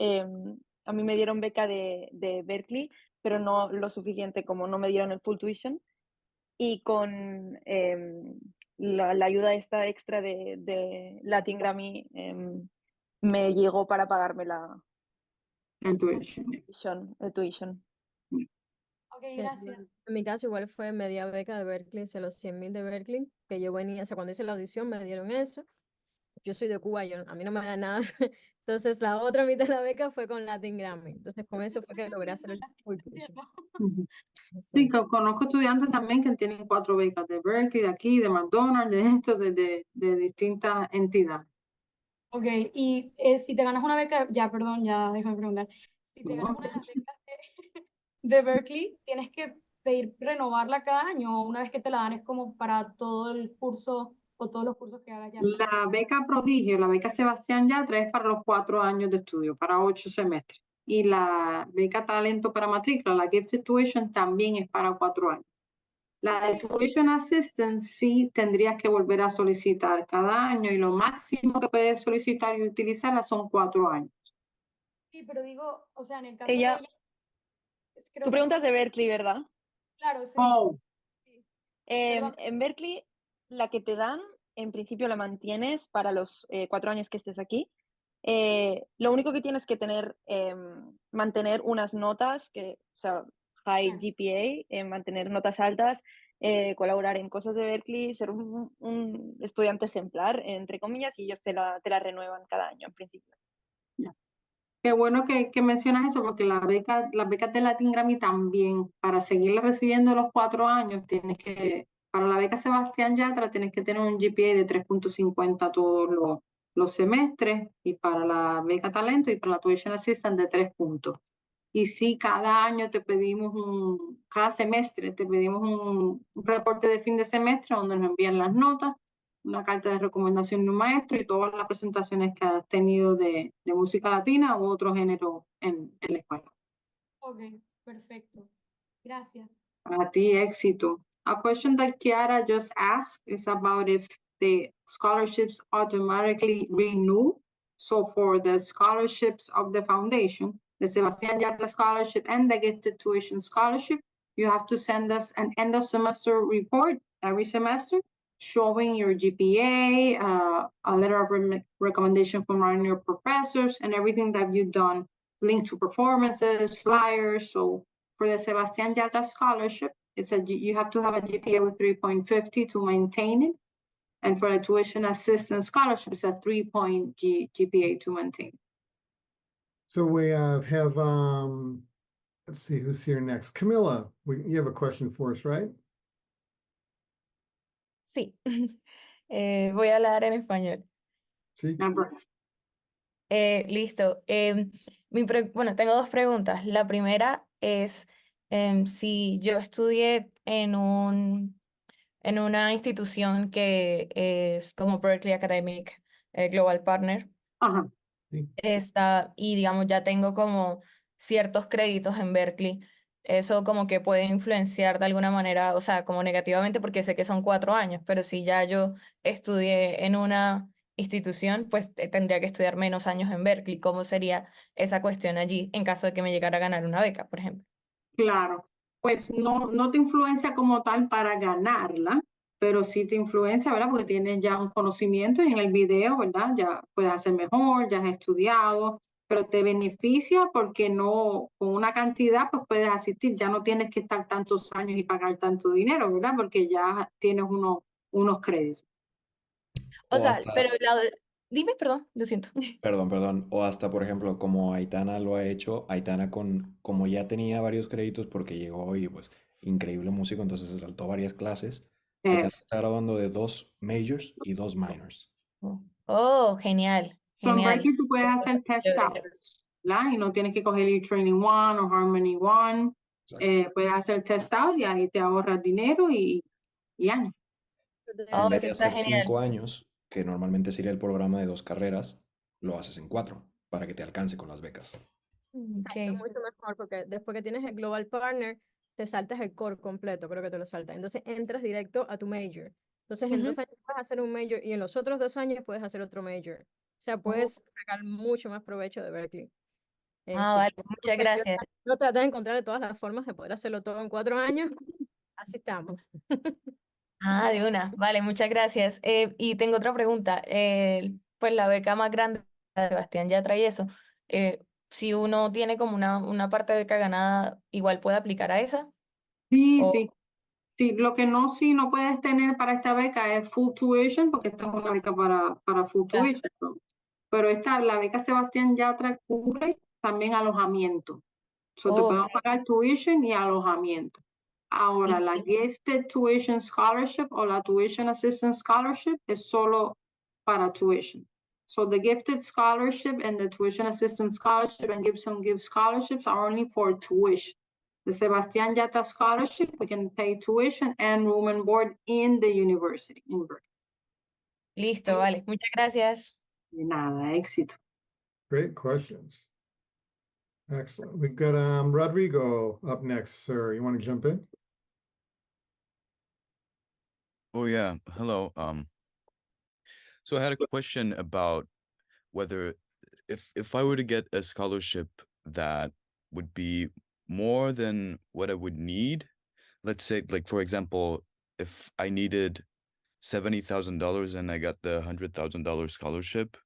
a mí me dieron beca de Berklee, pero no lo suficiente, como no me dieron el full tuition. Y con la ayuda esta extra de Latin Grammy me llegó para pagarme El tuition. el tuition. Ok, Sí, gracias. en mi caso igual fue media beca de Berklee, o sea, los 100,000 de Berklee, que yo venía, o sea, cuando hice la audición me dieron eso. Yo soy de Cuba, a mí no me da nada. Entonces la otra mitad de la beca fue con Latin Grammy. Entonces con eso fue que logré hacer el full tuition. Ujú. Sí. Sí, conozco estudiantes también que tienen 4 becas de Berklee, de aquí, de McDonald's, de esto, de distintas entidades. Ok, y si te ganas una beca, perdón, ya déjame preguntar. Si te ganas una de las becas de Berklee, ¿tienes que pedir renovarla cada año o una vez que te la dan es como para todo el curso o todos los cursos que hagas ya? La beca Prodigio, la beca Sebastián Yatra es para los 4 años de estudio, para 8 semestres. Y la beca Talento para Matrícula, la Gifted Tuition, también es para 4 años. La de Tuition Assistance sí tendrías que volver a solicitar cada año y lo máximo que puedes solicitar y utilizarla son 4 años. Sí, pero digo, o sea, en el caso Ella, de ella, creo tú que preguntas de Berklee, ¿verdad? claro, sí. Oh, Perdón. En Berklee, la que te dan, en principio la mantienes para los 4 años que estés aquí. Lo único que tienes que tener, mantener unas notas, o sea, high GPA, mantener notas altas, colaborar en cosas de Berklee, ser un estudiante ejemplar, entre comillas, y ellos te la renuevan cada año, en principio. qué bueno que mencionas eso, porque las becas de Latin Grammy también, para seguirla recibiendo los 4 años, para la beca Sebastián Yatra tienes que tener un GPA de 3.50 todos los semestres, y para la beca Talento y para la Tuition Assistant de 3 puntos. Y sí, cada año cada semestre te pedimos un reporte de fin de semestre donde nos envían las notas, una carta de recomendación de un maestro y todas las presentaciones que has tenido de música latina u otro género en la escuela. Ok, perfecto. Gracias. A ti, éxito. A question that Kiara just asked is about if the scholarships automatically renew. So for the scholarships of the foundation, the Sebastián Yatra Scholarship and the Gifted Tuition Scholarship, you have to send us an end of semester report every semester showing your GPA, a letter of recommendation from one of your professors, and everything that you've done linked to performances, flyers. So for the Sebastián Yatra Scholarship, you have to have a GPA with 3.50 to maintain it. And for the Tuition Assistance Scholarship, it's a 3-point GPA to maintain. So we have, let's see who's here next. Camilla, you have a question for us, right? Sí, voy a hablar en español. Sí. Listo. Bueno, tengo dos preguntas. La primera es si yo estudié en una institución que es como Berklee Academic Global Partner. Ajá. Y digamos, ya tengo como ciertos créditos en Berkeley. Eso como que puede influenciar de alguna manera, o sea, como negativamente, porque sé que son 4 años, pero si ya yo estudié en una institución, pues tendría que estudiar menos años en Berkeley. ¿Cómo sería esa cuestión allí en caso de que me llegara a ganar una beca, por ejemplo? Claro, pues no te influencia como tal para ganarla, pero sí te influencia, ¿verdad? Porque tienes ya un conocimiento y en el video, ¿verdad? Ya puedes hacer mejor, ya has estudiado, pero te beneficia porque no, con una cantidad, pues puedes asistir, ya no tienes que estar tantos años y pagar tanto dinero, ¿verdad? Porque ya tienes unos créditos. O O sea, hasta, pero dime, perdón, lo siento. perdón, o hasta, por ejemplo, como Aitana lo ha hecho, Aitana como ya tenía varios créditos porque llegó y pues increíble músico, entonces se saltó varias clases. Aitana Eso. está grabando de 2 majors y 2 minors. Oh, genial, So en genial. Berkeley tú puedes Eso hacer está test chévere. outs, ¿verdad? Y no tienes que coger el Training One o Harmony One. Exacto. Puedes hacer test out y ahí te ahorras dinero y años. Oh, En vez eso de está hacer genial. 5 años, que normalmente sería el programa de 2 carreras, lo haces en 4 para que te alcance con las becas. Exacto, es mucho mejor porque después que tienes el Global Partner, te saltas el core completo, creo que te lo saltas. Entonces entras directo a tu major. Entonces en 2 años puedes hacer un major y en los otros 2 años puedes hacer otro major. O sea, puedes sacar mucho más provecho de Berkeley. Sí. Vale, muchas gracias. Yo traté de encontrar todas las formas de poder hacerlo todo en 4 años. Así estamos. De una. Vale, muchas gracias. Y tengo otra pregunta. Pues la beca más grande de Sebastián Yatra y eso, si uno tiene como una parte de beca ganada, igual puede aplicar a esa. Sí, O, sí. Sí, lo que sí no puedes tener para esta beca es full tuition, porque esta es una beca para full Claro. tuition, ¿no? Pero la beca Sebastián Yatra cubre también alojamiento. So te podemos pagar tuition y alojamiento. Ahora, la Gifted Tuition Scholarship o la Tuition Assistance Scholarship es solo para tuition. So the Gifted Scholarship and the Tuition Assistance Scholarship and Gibson Gift Scholarships are only for tuition. The Sebastián Yatra Scholarship, we can pay tuition and room and board in the university in Berkeley. Listo, vale. Muchas gracias. De nada, éxito. Great questions. Excellent. We've got Rodrigo up next, sir. You want to jump in? Oh yeah, hello. So I had a question about whether if I were to get a scholarship that would be more than what I would need, let's say, like for example, if I needed $70,000 and I got the $100,000 scholarship,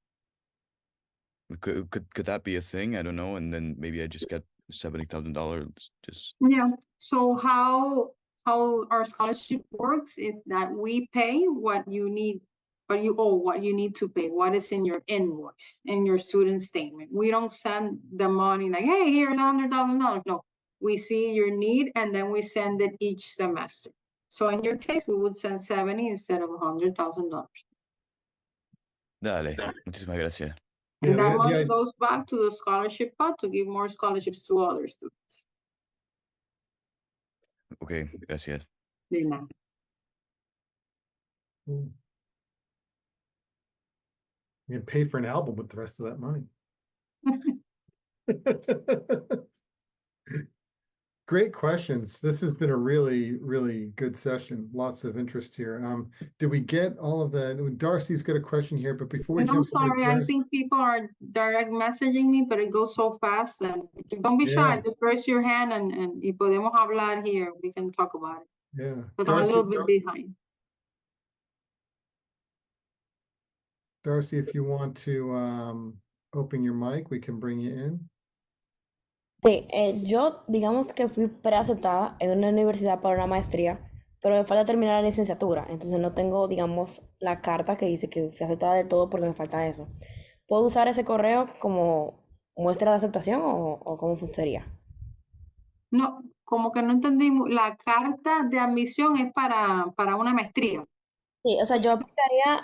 could that be a thing? I don't know, and then maybe I just get $70,000 just. Yeah. So how our scholarship works is that we pay what you need, but you owe what you need to pay, what is in your invoice, in your student statement. We don't send the money like, hey, here's $100,000. No, we see your need and then we send it each semester. So in your case, we would send 70 instead of $100,000. Dale, muchísimas gracias. And that money goes back to the scholarship pot to give more scholarships to other students. Okay, gracias. De nada. You pay for an album with the rest of that money. Great questions. This has been a really, really good session. Lots of interest here. Did we get all of that? Darcy's got a question here, but before we And I'm jump into sorry, I Darcy- think people are direct messaging me, but it goes so fast and don't be shy, Yeah. just raise your hand and y podemos hablar here. We can talk about it. Yeah. Because I'm a little bit behind. Darcy, if you want to open your mic, we can bring you in. Sí, yo digamos que fui preaceptada en una universidad para una maestría, pero me falta terminar la licenciatura, entonces no tengo, digamos, la carta que dice que fui aceptada del todo porque me falta eso. ¿Puedo usar ese correo como muestra de aceptación o cómo sería? No, como que no entendimos. La carta de admisión es para una maestría. Sí, o sea, yo aplicaría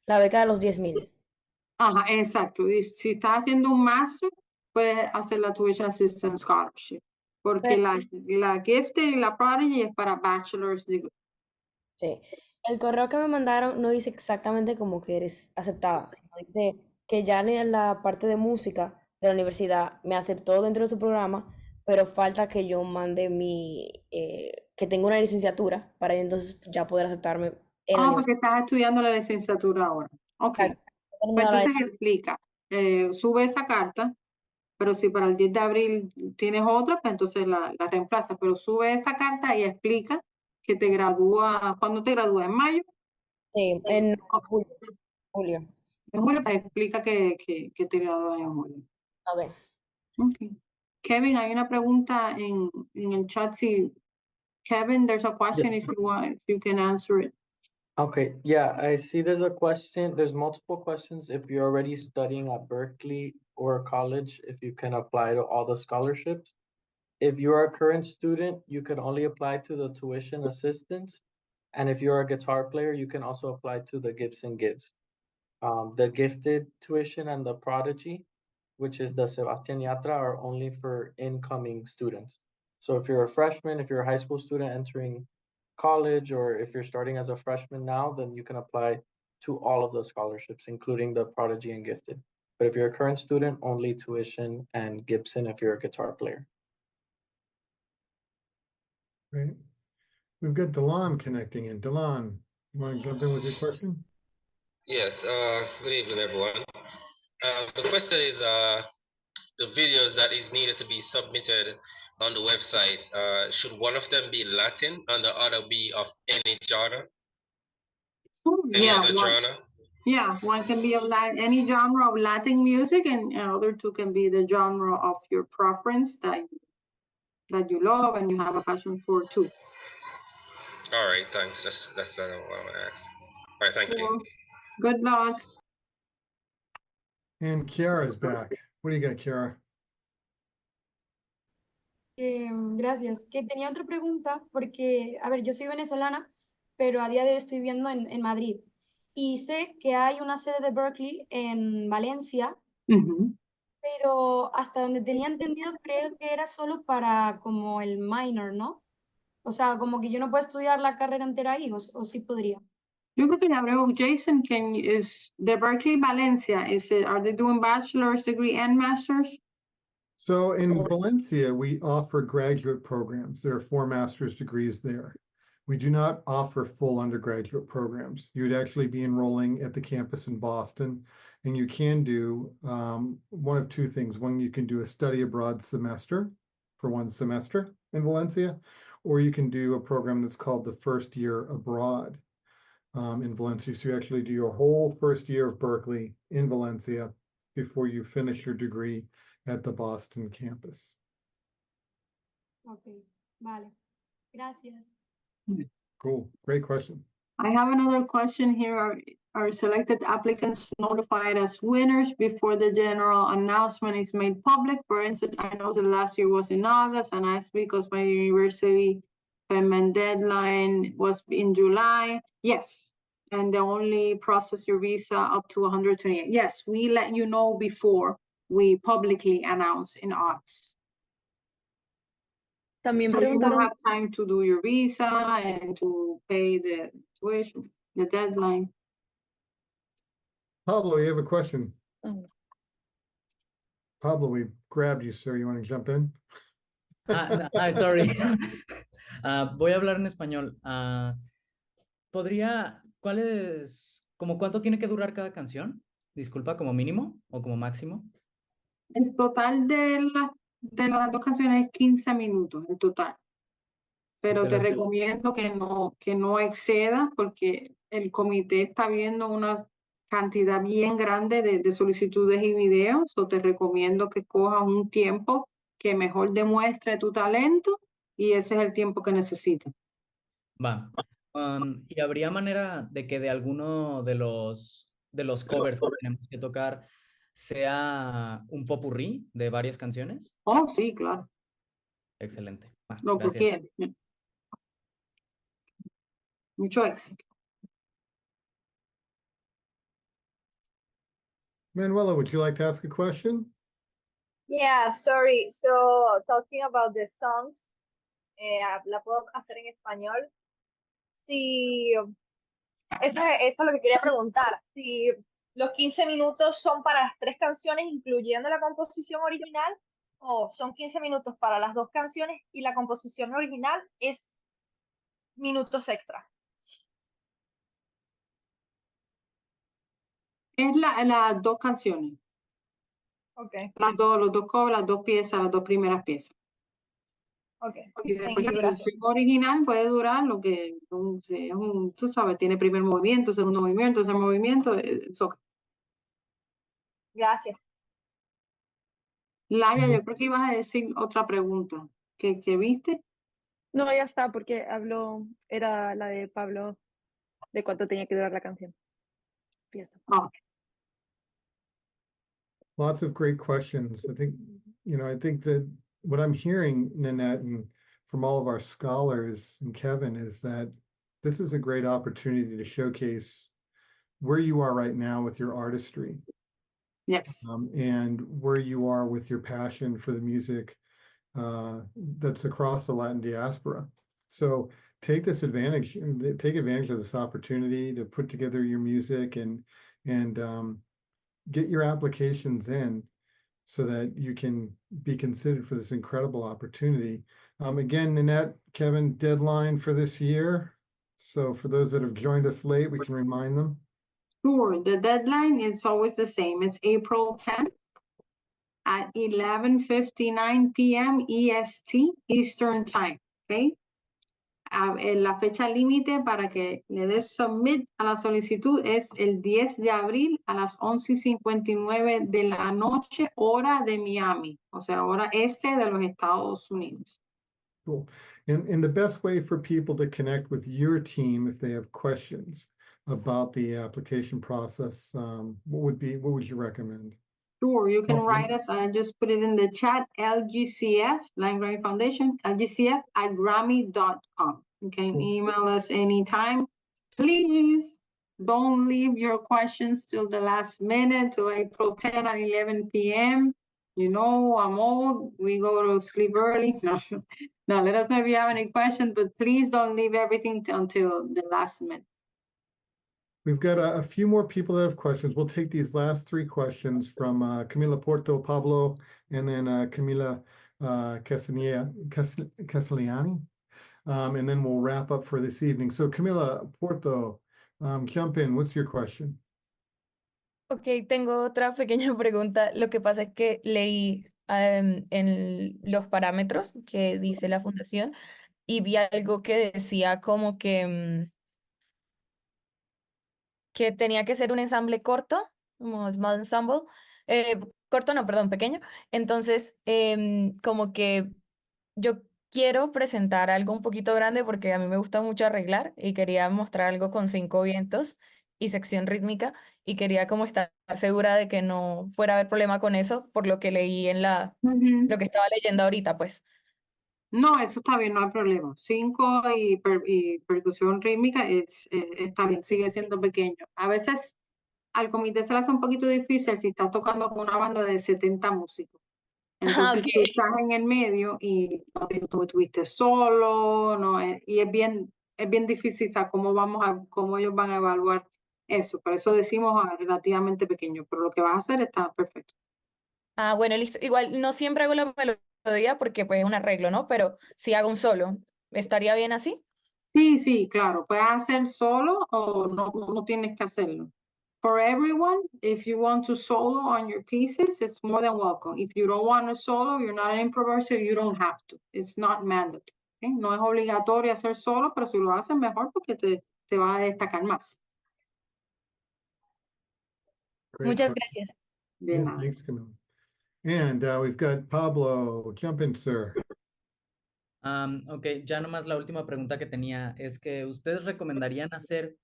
la beca de los 10.000. Ajá, exacto. Y si estás haciendo un máster, puedes hacer la Tuition Assistance Scholarship. Porque la Gifted y la Prodigy es para bachelor's degree. Sí. El correo que me mandaron no dice exactamente como que eres aceptada, sino dice que ya en la parte de música de la universidad me aceptó dentro de su programa, pero falta que yo mande que tenga una licenciatura para entonces ya poder aceptarme en la Ah, universidad. porque estás estudiando la licenciatura ahora. Ok. Exacto. Pues entonces explica. Sube esa carta, pero si para el 10 de abril tienes otra, pues entonces la reemplaza. Pero sube esa carta y explica que te gradúa. ¿Cuándo te gradúas? ¿En mayo? Sí, en julio. En julio, pues explica que te gradúas en julio. Ok. Okay. Kevin, hay una pregunta en el chat. Si Kevin, there's a question if you want, if you can answer it. Okay, yeah, I see there's a question. There's multiple questions. If you're already studying at Berkeley or college, if you can apply to all the scholarships. If you are a current student, you can only apply to the tuition assistance. And if you're a guitar player, you can also apply to the Gibson Gives. The gifted tuition and the prodigy, which is the Sebastian Yatra, are only for incoming students. So if you're a freshman, if you're a high school student entering college, or if you're starting as a freshman now, then you can apply to all of the scholarships, including the prodigy and gifted. But if you're a current student, only tuition and Gibson if you're a guitar player. Great. We've got Delon connecting in. Delon, you want to jump in with your question? Yes, good evening, everyone. The question is the videos that is needed to be submitted on the website, should one of them be Latin and the other be of any genre? Any Yeah, other genre? Yeah, one can be of any genre of Latin music, and other two can be the genre of your preference that you love and you have a passion for too. All right, thanks. That's what I want to ask. All right, thank you. Good luck. And Kiara's back. What do you got, Kiara? Gracias. Que tenía otra pregunta porque, a ver, yo soy venezolana, pero a día de hoy estoy viviendo en Madrid. Y sé que hay una sede de Berklee en Valencia, pero hasta donde tenía entendido creo que era solo para como el minor, ¿no? O sea, como que yo no puedo estudiar la carrera entera ahí, o sí podría. Yo creo que ya hablé con Jason, is the Berklee Valencia, are they doing bachelor's degree and master's? So in Valencia, we offer graduate programs. There are 4 master's degrees there. We do not offer full undergraduate programs. You would actually be enrolling at the campus in Boston, and you can do one of 2 things. One, you can do a study abroad semester for 1 semester in Valencia, or you can do a program that's called the first year abroad in Valencia. So you actually do your whole first year of Berklee in Valencia before you finish your degree at the Boston campus. Ok, vale. Gracias. Cool, great question. I have another question here. Are selected applicants notified as winners before the general announcement is made public? For instance, I know the last year was in August, and I asked because my university payment deadline was in July. Yes, and they only process your visa up to 128. Yes, we let you know before we publicly announce in August. También So you will preguntaron, have time to do your visa and to pay the tuition, the deadline. Pablo, you have a question. Oh. Pablo, we grabbed you, sir. You want to jump in? Sorry. Voy a hablar en español. Como cuánto tiene que durar cada canción? Disculpa, ¿como mínimo o como máximo? El total de las 2 canciones es 15 minutos en total. Pero te recomiendo que no exceda, porque el comité está viendo una cantidad bien grande de solicitudes y videos, o te recomiendo que cojas un tiempo que mejor demuestre tu talento, y ese es el tiempo que necesitas. Va. ¿Y habría manera de que de alguno de los covers que tenemos que tocar sea un popurrí de varias canciones? Oh, sí, claro. Excelente. Lo que Gracias. quieran. Mucho éxito. Manuela, would you like to ask a question? Yeah, sorry. So, talking about the songs, la puedo hacer en español. Si, eso es lo que quería preguntar. Si los 15 minutos son para las 3 canciones, incluyendo la composición original, o son 15 minutos para las 2 canciones y la composición original es minutos extra. Es las 2 canciones. Okay. Los dos covers, las 2 piezas, las 2 primeras piezas. Okay. Y después la Gracias. canción original puede durar lo que, tú sabes, tiene primer movimiento, segundo movimiento, tercer movimiento. Gracias. Laia, yo creo que ibas a decir otra pregunta. ¿Qué viste? No, ya está, porque habló, era la de Pablo, de cuánto tenía que durar la canción. Ya está. Oh. Lots of great questions. I think that what I'm hearing, Nannette, and from all of our scholars and Kevin, is that this is a great opportunity to showcase where you are right now with your artistry. Yes. And where you are with your passion for the music that's across the Latin diaspora. So take advantage of this opportunity to put together your music and get your applications in so that you can be considered for this incredible opportunity. Again, Nannette, Kevin, deadline for this year. So for those that have joined us late, we can remind them. Sure, the deadline is always the same. It's April 10th at 11:59 p.m. EST, Eastern Time, okay? La fecha límite para que le des submit a la solicitud es el 10 de abril a las 11:59 de la noche, hora de Miami, o sea, hora este de los Estados Unidos. Cool. And the best way for people to connect with your team if they have questions about the application process, what would you recommend? Sure, you can Okay. write us, I just put it in the chat, LGCF, Line Grammy Foundation, lgcf@grammy.com. You can Cool. email us anytime. Please don't leave your questions till the last minute, till April 10 at 11 p.m. You know, I'm old, we go to sleep early. No, let us know if you have any questions, but please don't leave everything until the last minute. We've got a few more people that have questions. We'll take these last 3 questions from Camila Porto, Pablo, and then Camila Castellani. And then we'll wrap up for this evening. So Camila Porto, jump in. What's your question? Ok, tengo otra pequeña pregunta. Lo que pasa es que leí en los parámetros que dice la fundación y vi algo que decía como que tenía que ser un ensamble corto, como small ensemble, corto no, perdón, pequeño. Entonces, como que yo quiero presentar algo un poquito grande porque a mí me gusta mucho arreglar y quería mostrar algo con 5 vientos y sección rítmica y quería como estar segura de que no fuera a haber problema con eso por lo que leí en lo que estaba leyendo ahorita, pues. No, eso está bien, no hay problema. 5 y percusión rítmica está bien, sigue siendo pequeño. A veces al comité se le hace un poquito difícil si estás tocando con una banda de 70 músicos. Entonces tú estás en el medio y tú estuviste solo, y es bien difícil, ¿sabes? Cómo ellos van a evaluar eso. Por eso decimos relativamente pequeño, pero lo que vas a hacer está perfecto. Ah, bueno, listo. Igual no siempre hago la melodía porque pues es un arreglo, ¿no? Pero si hago un solo, ¿estaría bien así? Sí, claro, puedes hacer solo o no tienes que hacerlo. For everyone, if you want to solo on your pieces, it's more than welcome. If you don't want to solo, you're not an improviser, you don't have to. It's not mandatory. ¿Okay? No es obligatorio hacer solo, pero si lo haces mejor porque te va a destacar más. Great. Muchas gracias. De Yeah, nada. thanks, Camila. And we've got Pablo. Jump in, sir. Ok, ya nomás la última pregunta que tenía es que ustedes recomendarían hacer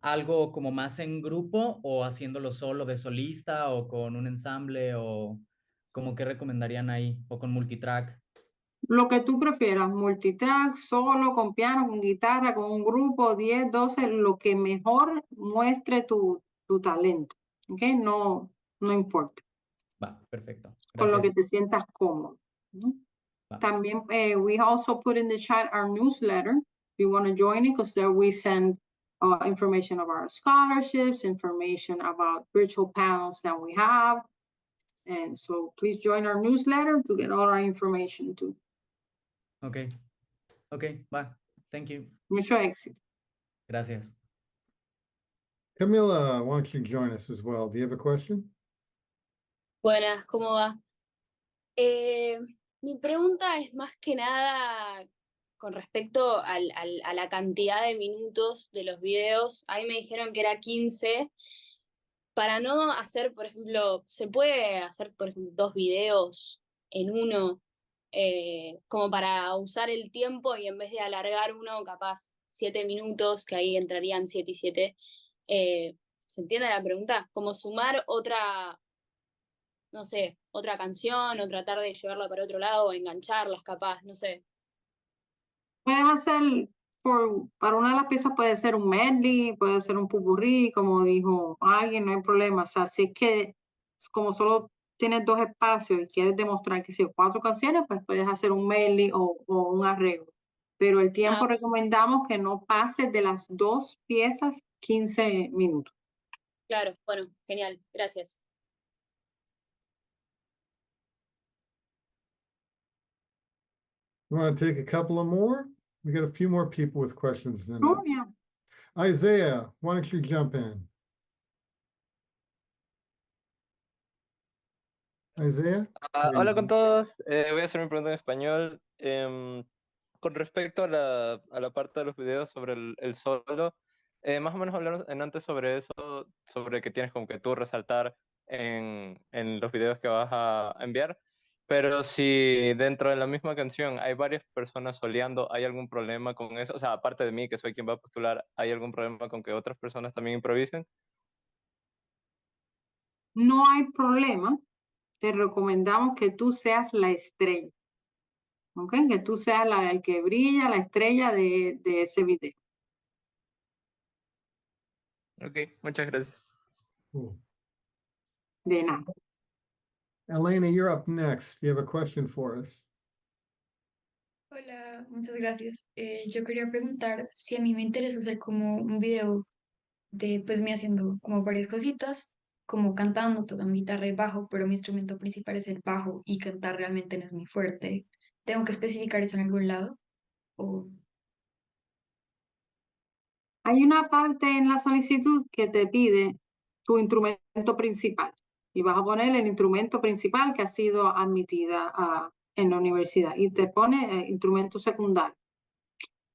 algo como más en grupo o haciéndolo solo de solista o con un ensamble o como qué recomendarían ahí o con multitrack? Lo que tú prefieras, multitrack, solo, con piano, con guitarra, con un grupo, 10, 12, lo que mejor muestre tu talento. ¿Ok? No, no importa. Va, perfecto. Con lo que Gracias. te sientas cómodo. ¿No? Va. También, we also put in the chat our newsletter. If you want to join it, because there we send information of our scholarships, information about virtual panels that we have. And so please join our newsletter to get all our information too. Ok. Ok, va. Thank you. Mucho éxito. Gracias. Camila, why don't you join us as well? Do you have a question? Buenas, ¿cómo va? Mi pregunta es más que nada con respecto a la cantidad de minutos de los videos. Ahí me dijeron que era 15. Para no hacer, por ejemplo, ¿se puede hacer, por ejemplo, 2 videos en uno? Como para usar el tiempo y en vez de alargar uno, capaz 7 minutos, que ahí entrarían 7 y 7. ¿Se entiende la pregunta? Como sumar otra, no sé, otra canción o tratar de llevarla para otro lado o engancharlas capaz, no sé. Puedes hacer, para una de las piezas puede ser un medley, puede ser un popurrí, como dijo alguien, no hay problema. O sea, si es que como solo tienes 2 espacios y quieres demostrar que si 4 canciones, pues puedes hacer un medley o un arreglo. Pero el tiempo recomendamos que no pase de las 2 piezas 15 minutos. Claro, bueno, genial, gracias. You want to take a couple of more? We got a few more people with questions than Sure, that. yeah. Isaiah, why don't you jump in? Isaiah? Hola con todos, voy a hacer mi pregunta en español. Con respecto a la parte de los videos sobre el solo, más o menos hablaron antes sobre eso, sobre que tienes como que tú resaltar en los videos que vas a enviar, pero si dentro de la misma canción hay varias personas soleando, ¿hay algún problema con eso? O sea, aparte de mí, que soy quien va a postular, ¿hay algún problema con que otras personas también improvisen? No hay problema. Te recomendamos que tú seas la estrella. ¿Ok? Que tú seas el que brilla, la estrella de ese video. Ok, muchas gracias. Cool. De nada. Elena, you're up next. You have a question for us. Hola, muchas gracias. Yo quería preguntar si a mí me interesa hacer como un video de pues me haciendo como varias cositas, como cantando, tocando guitarra y bajo, pero mi instrumento principal es el bajo y cantar realmente no es mi fuerte. ¿Tengo que especificar eso en algún lado? O Hay una parte en la solicitud que te pide tu instrumento principal y vas a poner el instrumento principal que ha sido admitida en la universidad y te pone instrumento secundario.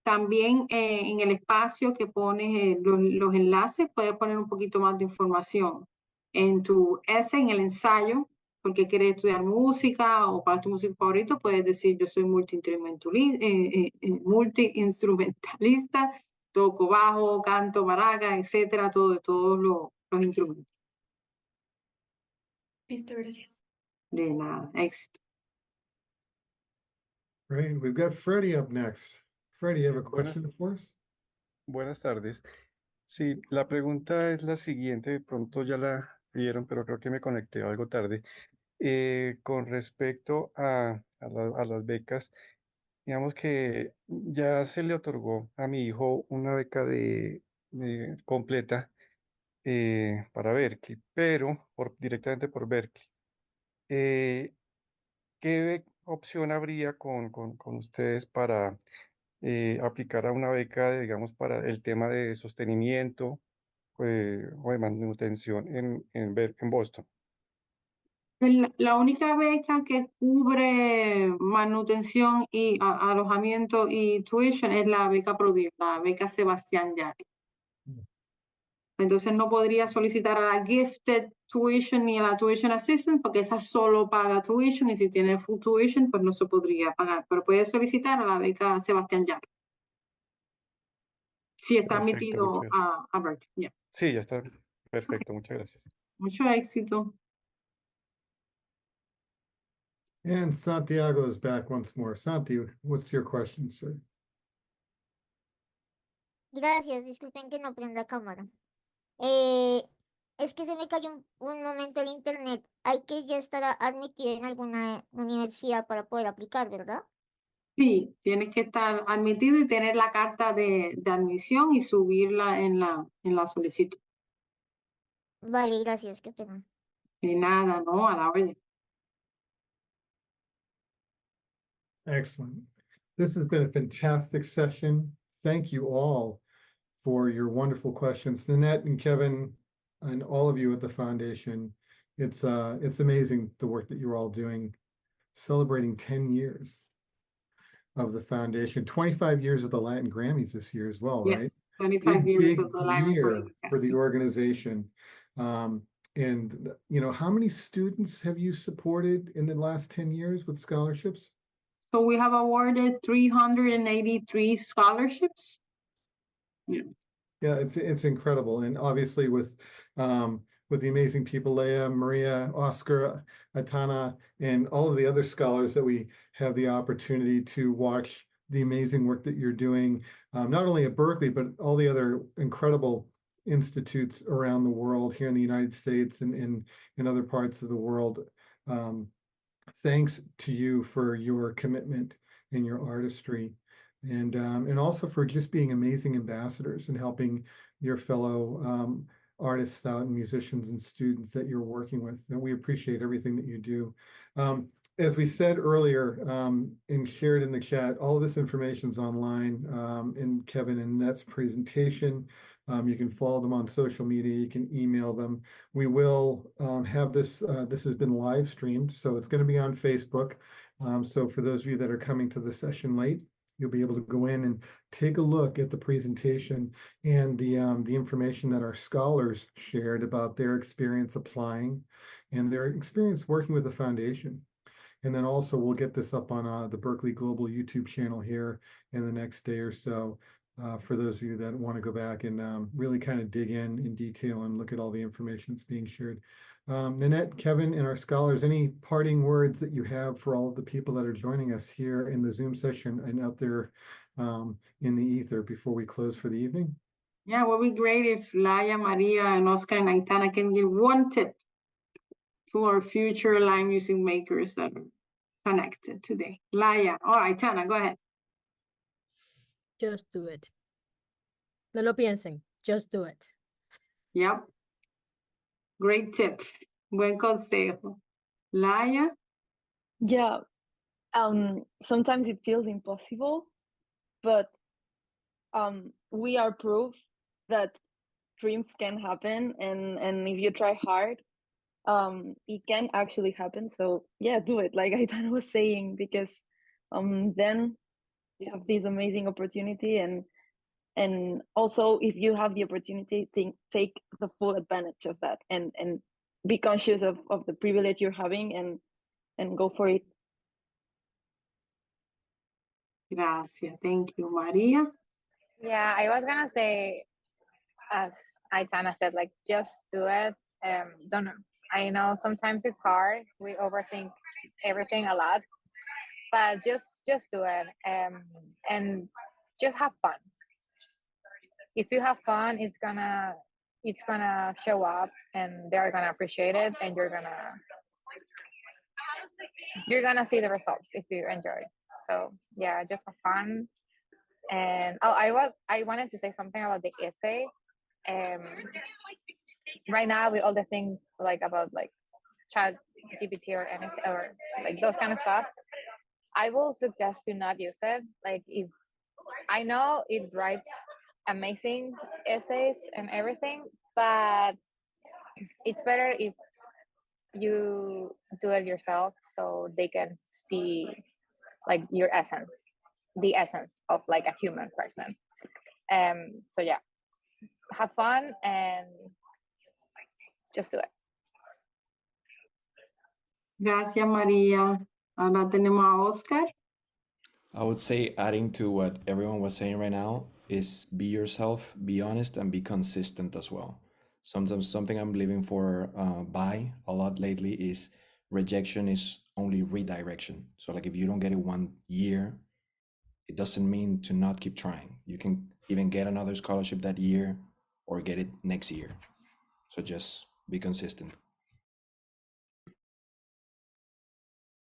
También en el espacio que pones los enlaces puedes poner un poquito más de información. En tu essay, en el ensayo, porque quieres estudiar música o para tu músico favorito, puedes decir yo soy multi-instrumentalista, toco bajo, canto, maraca, etcétera, todos los instrumentos. listo, gracias. De nada, éxito. Great. We've got Freddie up next. Freddie, you have a Buenas, question for us? buenas tardes. Sí, la pregunta es la siguiente, de pronto ya la vieron, pero creo que me conecté algo tarde. Con respecto a las becas, digamos que ya se le otorgó a mi hijo una beca completa para Berklee, pero directamente por Berklee. ¿Qué opción habría con ustedes para aplicar a una beca, digamos, para el tema de sostenimiento o de manutención en Boston? La única beca que cubre manutención y alojamiento y tuition es la beca Prodeo, la beca Sebastián Yatra. Entonces no podría solicitar a la Gifted Tuition ni a la Tuition Assistant porque esa solo paga tuition y si tiene full tuition pues no se podría pagar, pero puede solicitar a la beca Sebastián Yatra. Sí, está Perfecto, admitido muchas gracias. a Berklee. Yeah. Sí, ya está. Perfecto, muchas gracias. Mucho éxito. And Santiago is back once more. Santi, what's your question, sir? Gracias, disculpen que no prenda cámara. Es que se me cayó un momento el internet. Hay que ya estar admitido en alguna universidad para poder aplicar, ¿verdad? Sí, tienes que estar admitido y tener la carta de admisión y subirla en la solicitud. Vale, gracias, qué pena. Ni nada, no, a la orden. Excellent. This has been a fantastic session. Thank you all for your wonderful questions. Nannette and Kevin and all of you at the foundation. It's amazing the work that you're all doing, celebrating 10 years of the foundation, 25 years of the Latin Grammys this year as well, right? Yes, 25 years Big of the Latin year Grammy. for the organization. And how many students have you supported in the last 10 years with scholarships? So we have awarded 383 scholarships. Yeah. Yeah, it's incredible. And obviously with the amazing people, Leah, Maria, Oscar, Atana, and all of the other scholars that we have the opportunity to watch the amazing work that you're doing, not only at Berklee, but all the other incredible institutes around the world, here in the United States and in other parts of the world. Thanks to you for your commitment and your artistry, and also for just being amazing ambassadors and helping your fellow artists out and musicians and students that you're working with. And we appreciate everything that you do. As we said earlier and shared in the chat, all of this information is online in Kevin and Nannette's presentation. You can follow them on social media. You can email them. We will have this. This has been live streamed, so it's going to be on Facebook. So for those of you that are coming to the session late, you'll be able to go in and take a look at the presentation and the information that our scholars shared about their experience applying and their experience working with the foundation. And then also we'll get this up on the Berklee Global YouTube channel here in the next day or so. For those of you that want to go back and really kind of dig in detail and look at all the information that's being shared. Nannette, Kevin, and our scholars, any parting words that you have for all of the people that are joining us here in the Zoom session and out there in the ether before we close for the evening? Yeah, it would be great if Laia, Maria, and Oscar and Aitana can give one tip to our future live music makers that are connected today. Laia or Aitana, go ahead. Just do it. No lo piensen, just do it. Yep. Great tip. Buen consejo. Laia? Yeah. Sometimes it feels impossible, but we are proof that dreams can happen, and if you try hard, it can actually happen. So yeah, do it, like Aitana was saying, because then you have this amazing opportunity, and also if you have the opportunity, take the full advantage of that, and be conscious of the privilege you're having, and go for it. Gracias. Thank you. Maria? Yeah, I was gonna say, as Aitana said, like, just do it. Don't know. I know sometimes it's hard. We overthink everything a lot, but just do it. And just have fun. If you have fun, it's gonna show up, and they're gonna appreciate it, and you're gonna see the results if you enjoy. So yeah, just have fun. And I wanted to say something about the essay. Right now with all the things like about like chat GPT or anything or like those kind of stuff, I will suggest to not use it. Like, if I know it writes amazing essays and everything, but it's better if you do it yourself so they can see like your essence, the essence of like a human person. So yeah, have fun and just do it. Gracias, María. Ahora tenemos a Oscar. I would say, adding to what everyone was saying right now, is be yourself, be honest, and be consistent as well. Sometimes something I'm living for by a lot lately is rejection is only redirection. So like if you don't get it 1 year, it doesn't mean to not keep trying. You can even get another scholarship that year or get it next year. So just be consistent.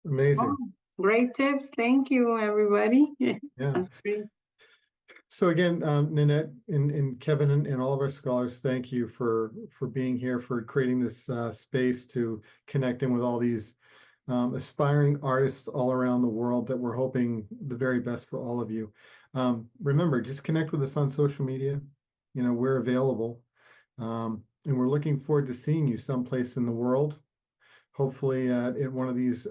Amazing. Oh, great tips. Thank you, everybody. Yeah. That's great. So again, Nannette and Kevin and all of our scholars, thank you for being here, for creating this space to connecting with all these aspiring artists all around the world that we're hoping the very best for all of you. Remember, just connect with us on social media. You know, we're available. And we're looking forward to seeing you someplace in the world, hopefully at one of these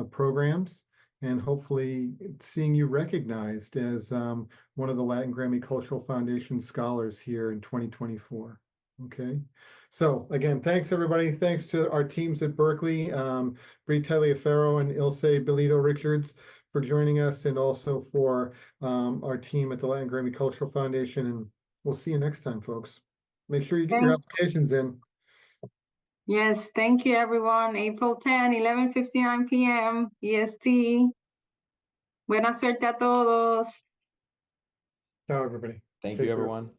programs, and hopefully seeing you recognized as one of the Latin Grammy Cultural Foundation scholars here in 2024. Okay, so again, thanks everybody. Thanks to our teams at Berklee, Bri Taliaferro and Ilse Belito Richards for joining us, and also for our team at the Latin Grammy Cultural Foundation. And we'll see you next time, folks. Make sure you get your applications in. Yes, thank you, everyone. April 10, 11:59 p.m. EST. Buena suerte a todos. Ciao, everybody. Thank Take you, care. everyone.